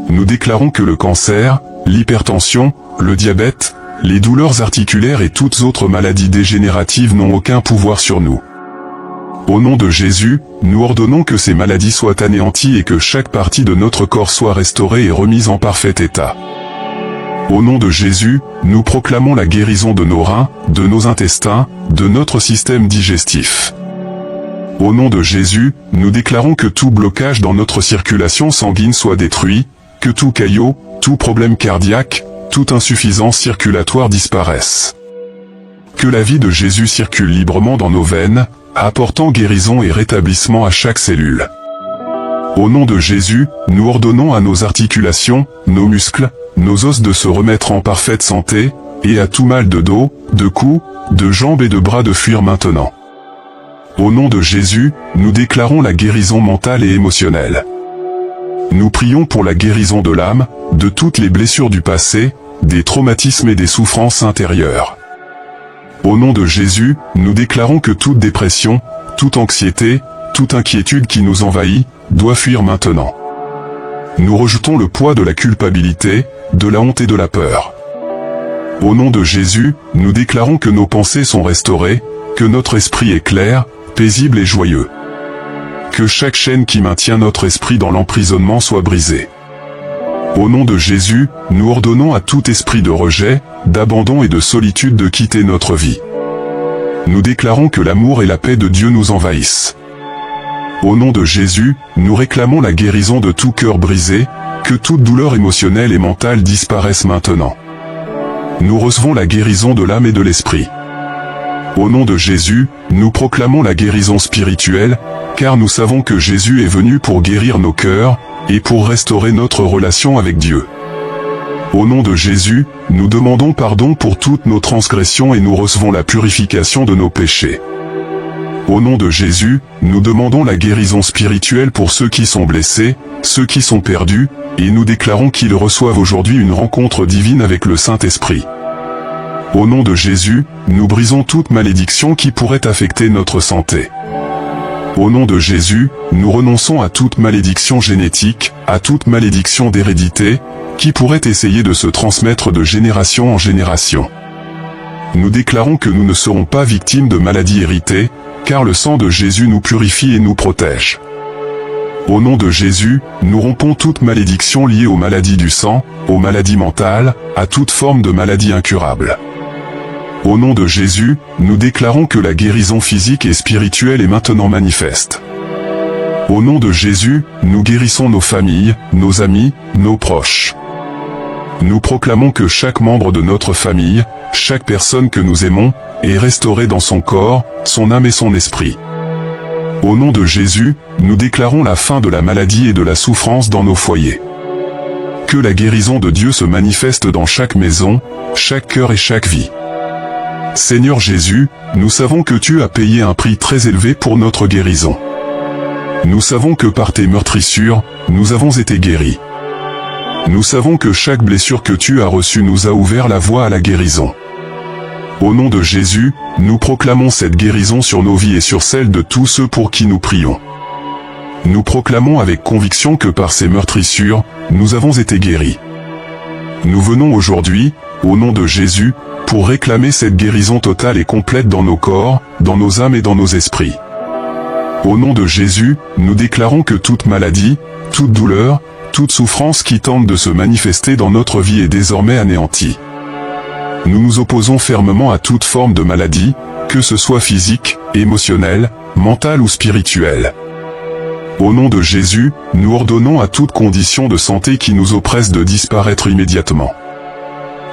Nous déclarons que le cancer, l'hypertension, le diabète, les douleurs articulaires et toutes autres maladies dégénératives n'ont aucun pouvoir sur nous. Au nom de Jésus, nous ordonnons que ces maladies soient anéanties et que chaque partie de notre corps soit restaurée et remise en parfait état. Au nom de Jésus, nous proclamons la guérison de nos reins, de nos intestins, de notre système digestif. Au nom de Jésus, nous déclarons que tout blocage dans notre circulation sanguine soit détruit, que tout caillot, tout problème cardiaque, toute insuffisance circulatoire disparaisse. Que la vie de Jésus circule librement dans nos veines, apportant guérison et rétablissement à chaque cellule. Au nom de Jésus, nous ordonnons à nos articulations, nos muscles, nos os de se remettre en parfaite santé, et à tout mal de dos, de cou, de jambes et de bras de fuir maintenant. Au nom de Jésus, nous déclarons la guérison mentale et émotionnelle. Nous prions pour la guérison de l'âme, de toutes les blessures du passé, des traumatismes et des souffrances intérieures. Au nom de Jésus, nous déclarons que toute dépression, toute anxiété, toute inquiétude qui nous envahit, doit fuir maintenant. Nous rejetons le poids de la culpabilité, de la honte et de la peur. Au nom de Jésus, nous déclarons que nos pensées sont restaurées, que notre esprit est clair, paisible et joyeux. Que chaque chaîne qui maintient notre esprit dans l'emprisonnement soit brisée. Au nom de Jésus, nous ordonnons à tout esprit de rejet, d'abandon et de solitude de quitter notre vie. Nous déclarons que l'amour et la paix de Dieu nous envahissent. Au nom de Jésus, nous réclamons la guérison de tout cœur brisé, que toute douleur émotionnelle et mentale disparaisse maintenant. Nous recevons la guérison de l'âme et de l'esprit. Au nom de Jésus, nous proclamons la guérison spirituelle, car nous savons que Jésus est venu pour guérir nos cœurs, et pour restaurer notre relation avec Dieu. Au nom de Jésus, nous demandons pardon pour toutes nos transgressions et nous recevons la purification de nos péchés. Au nom de Jésus, nous demandons la guérison spirituelle pour ceux qui sont blessés, ceux qui sont perdus, et nous déclarons qu'ils reçoivent aujourd'hui une rencontre divine avec le Saint-Esprit. Au nom de Jésus, nous brisons toute malédiction qui pourrait affecter notre santé. Au nom de Jésus, nous renonçons à toute malédiction génétique, à toute malédiction d'hérédité, qui pourrait essayer de se transmettre de génération en génération. Nous déclarons que nous ne serons pas victimes de maladies héritées, car le sang de Jésus nous purifie et nous protège. Au nom de Jésus, nous rompons toute malédiction liée aux maladies du sang, aux maladies mentales, à toute forme de maladie incurable. Au nom de Jésus, nous déclarons que la guérison physique et spirituelle est maintenant manifeste. Au nom de Jésus, nous guérissons nos familles, nos amis, nos proches. Nous proclamons que chaque membre de notre famille, chaque personne que nous aimons, est restaurée dans son corps, son âme et son esprit. Au nom de Jésus, nous déclarons la fin de la maladie et de la souffrance dans nos foyers. Que la guérison de Dieu se manifeste dans chaque maison, chaque cœur et chaque vie. Seigneur Jésus, nous savons que tu as payé un prix très élevé pour notre guérison. Nous savons que par tes meurtrissures, nous avons été guéris. Nous savons que chaque blessure que tu as reçue nous a ouvert la voie à la guérison. Au nom de Jésus, nous proclamons cette guérison sur nos vies et sur celles de tous ceux pour qui nous prions. Nous proclamons avec conviction que par ces meurtrissures, nous avons été guéris. Nous venons aujourd'hui, au nom de Jésus, pour réclamer cette guérison totale et complète dans nos corps, dans nos âmes et dans nos esprits. Au nom de Jésus, nous déclarons que toute maladie, toute douleur, toute souffrance qui tente de se manifester dans notre vie est désormais anéantie. Nous nous opposons fermement à toute forme de maladie, que ce soit physique, émotionnelle, mentale ou spirituelle. Au nom de Jésus, nous ordonnons à toute condition de santé qui nous oppresse de disparaître immédiatement.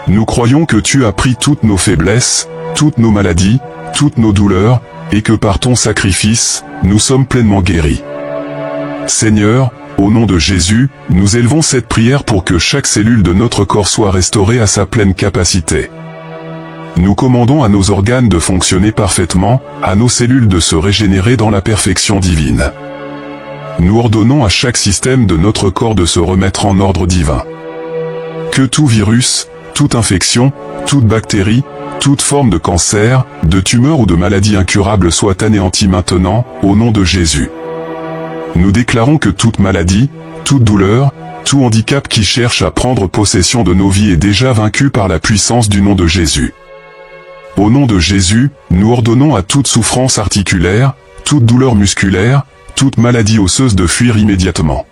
Nous croyons que tu as pris toutes nos faiblesses, toutes nos maladies, toutes nos douleurs, et que par ton sacrifice, nous sommes pleinement guéris. Seigneur, au nom de Jésus, nous élevons cette prière pour que chaque cellule de notre corps soit restaurée à sa pleine capacité. Nous commandons à nos organes de fonctionner parfaitement, à nos cellules de se régénérer dans la perfection divine. Nous ordonnons à chaque système de notre corps de se remettre en ordre divin. Que tout virus, toute infection, toute bactérie, toute forme de cancer, de tumeur ou de maladie incurable soit anéantie maintenant, au nom de Jésus. Nous déclarons que toute maladie, toute douleur, tout handicap qui cherche à prendre possession de nos vies est déjà vaincu par la puissance du nom de Jésus. Au nom de Jésus, nous ordonnons à toute souffrance articulaire, toute douleur musculaire, toute maladie osseuse de fuir immédiatement.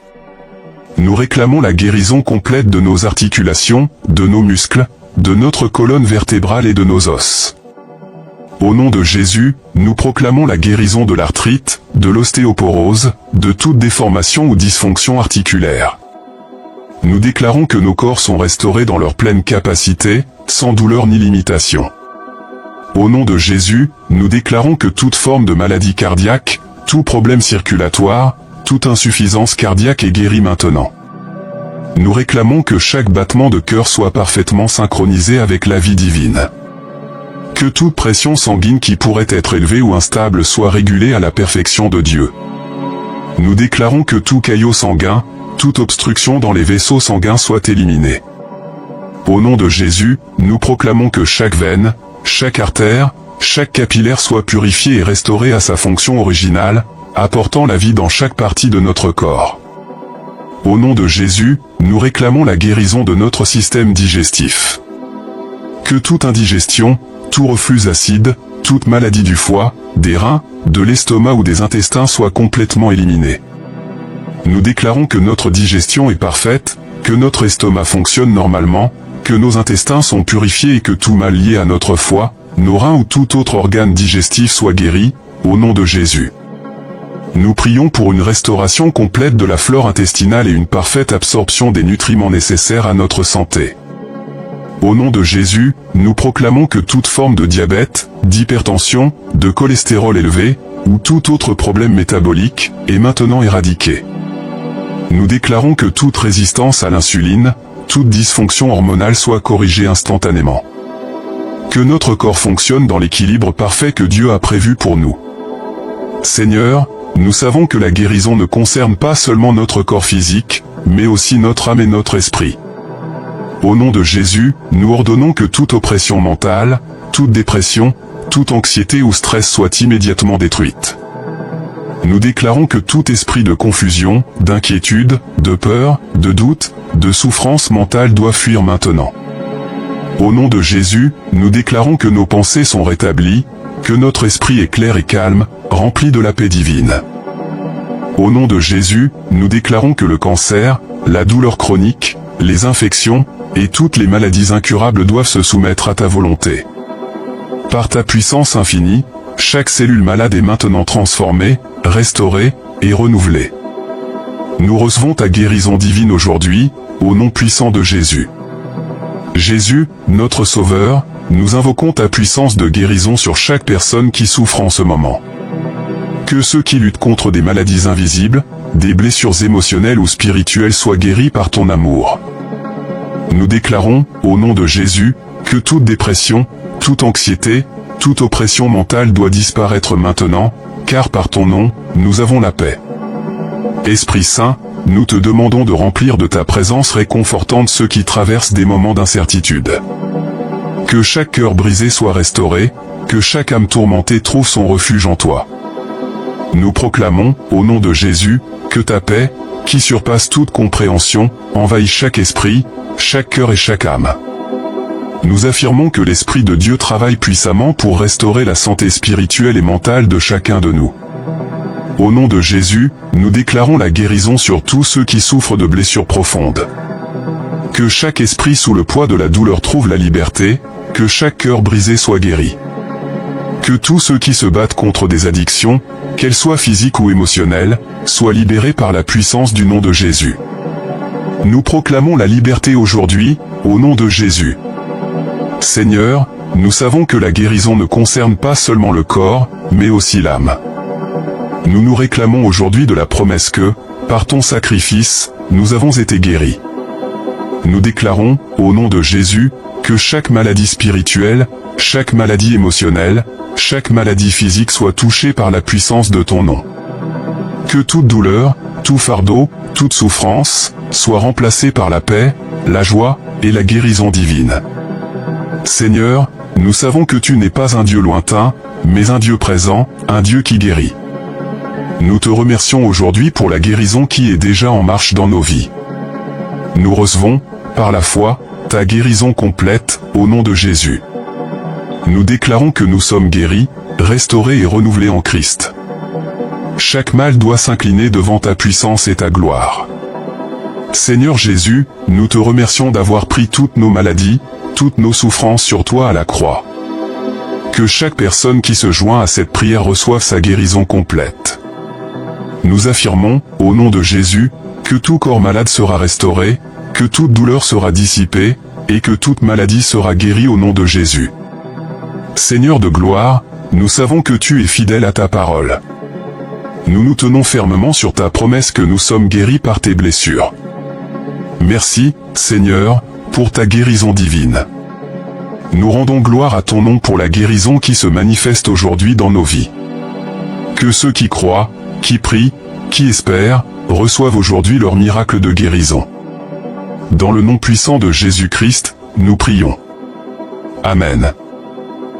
Nous réclamons la guérison complète de nos articulations, de nos muscles, de notre colonne vertébrale et de nos os. Au nom de Jésus, nous proclamons la guérison de l'arthrite, de l'ostéoporose, de toute déformation ou dysfonction articulaire. Nous déclarons que nos corps sont restaurés dans leur pleine capacité, sans douleur ni limitation. Au nom de Jésus, nous déclarons que toute forme de maladie cardiaque, tout problème circulatoire, toute insuffisance cardiaque est guérie maintenant. Nous réclamons que chaque battement de cœur soit parfaitement synchronisé avec la vie divine. Que toute pression sanguine qui pourrait être élevée ou instable soit régulée à la perfection de Dieu. Nous déclarons que tout caillot sanguin, toute obstruction dans les vaisseaux sanguins soit éliminée. Au nom de Jésus, nous proclamons que chaque veine, chaque artère, chaque capillaire soit purifiée et restaurée à sa fonction originale, apportant la vie dans chaque partie de notre corps. Au nom de Jésus, nous réclamons la guérison de notre système digestif. Que toute indigestion, tout reflux acide, toute maladie du foie, des reins, de l'estomac ou des intestins soit complètement éliminée. Nous déclarons que notre digestion est parfaite, que notre estomac fonctionne normalement, que nos intestins sont purifiés et que tout mal lié à notre foie, nos reins ou tout autre organe digestif soit guéri, au nom de Jésus. Nous prions pour une restauration complète de la flore intestinale et une parfaite absorption des nutriments nécessaires à notre santé. Au nom de Jésus, nous proclamons que toute forme de diabète, d'hypertension, de cholestérol élevé, ou tout autre problème métabolique, est maintenant éradiqué. Nous déclarons que toute résistance à l'insuline, toute dysfonction hormonale soit corrigée instantanément. Que notre corps fonctionne dans l'équilibre parfait que Dieu a prévu pour nous. Seigneur, nous savons que la guérison ne concerne pas seulement notre corps physique, mais aussi notre âme et notre esprit. Au nom de Jésus, nous ordonnons que toute oppression mentale, toute dépression, toute anxiété ou stress soit immédiatement détruite. Nous déclarons que tout esprit de confusion, d'inquiétude, de peur, de doute, de souffrance mentale doit fuir maintenant. Au nom de Jésus, nous déclarons que nos pensées sont rétablies, que notre esprit est clair et calme, rempli de la paix divine. Au nom de Jésus, nous déclarons que le cancer, la douleur chronique, les infections, et toutes les maladies incurables doivent se soumettre à ta volonté. Par ta puissance infinie, chaque cellule malade est maintenant transformée, restaurée et renouvelée. Nous recevons ta guérison divine aujourd'hui, au nom puissant de Jésus. Jésus, notre Sauveur, nous invoquons ta puissance de guérison sur chaque personne qui souffre en ce moment. Que ceux qui luttent contre des maladies invisibles, des blessures émotionnelles ou spirituelles soient guéris par ton amour. Nous déclarons, au nom de Jésus, que toute dépression, toute anxiété, toute oppression mentale doit disparaître maintenant, car par ton nom, nous avons la paix. Esprit Saint, nous te demandons de remplir de ta présence réconfortante ceux qui traversent des moments d'incertitude. Que chaque cœur brisé soit restauré, que chaque âme tourmentée trouve son refuge en toi. Nous proclamons, au nom de Jésus, que ta paix, qui surpasse toute compréhension, envahit chaque esprit, chaque cœur et chaque âme. Nous affirmons que l'Esprit de Dieu travaille puissamment pour restaurer la santé spirituelle et mentale de chacun de nous. Au nom de Jésus, nous déclarons la guérison sur tous ceux qui souffrent de blessures profondes. Que chaque esprit sous le poids de la douleur trouve la liberté, que chaque cœur brisé soit guéri. Que tous ceux qui se battent contre des addictions, qu'elles soient physiques ou émotionnelles, soient libérés par la puissance du nom de Jésus. Nous proclamons la liberté aujourd'hui, au nom de Jésus. Seigneur, nous savons que la guérison ne concerne pas seulement le corps, mais aussi l'âme. Nous nous réclamons aujourd'hui de la promesse que, par ton sacrifice, nous avons été guéris. Nous déclarons, au nom de Jésus, que chaque maladie spirituelle, chaque maladie émotionnelle, chaque maladie physique soit touchée par la puissance de ton nom. Que toute douleur, tout fardeau, toute souffrance, soit remplacée par la paix, la joie et la guérison divine. Seigneur, nous savons que tu n'es pas un Dieu lointain, mais un Dieu présent, un Dieu qui guérit. Nous te remercions aujourd'hui pour la guérison qui est déjà en marche dans nos vies. Nous recevons, par la foi, ta guérison complète, au nom de Jésus. Nous déclarons que nous sommes guéris, restaurés et renouvelés en Christ. Chaque mal doit s'incliner devant ta puissance et ta gloire. Seigneur Jésus, nous te remercions d'avoir pris toutes nos maladies, toutes nos souffrances sur toi à la croix. Que chaque personne qui se joint à cette prière reçoive sa guérison complète. Nous affirmons, au nom de Jésus, que tout corps malade sera restauré, que toute douleur sera dissipée, et que toute maladie sera guérie au nom de Jésus. Seigneur de gloire, nous savons que tu es fidèle à ta parole. Nous nous tenons fermement sur ta promesse que nous sommes guéris par tes blessures. Merci, Seigneur, pour ta guérison divine. Nous rendons gloire à ton nom pour la guérison qui se manifeste aujourd'hui dans nos vies. Que ceux qui croient, qui prient, qui espèrent, reçoivent aujourd'hui leur miracle de guérison. Dans le nom puissant de Jésus-Christ, nous prions. Amen.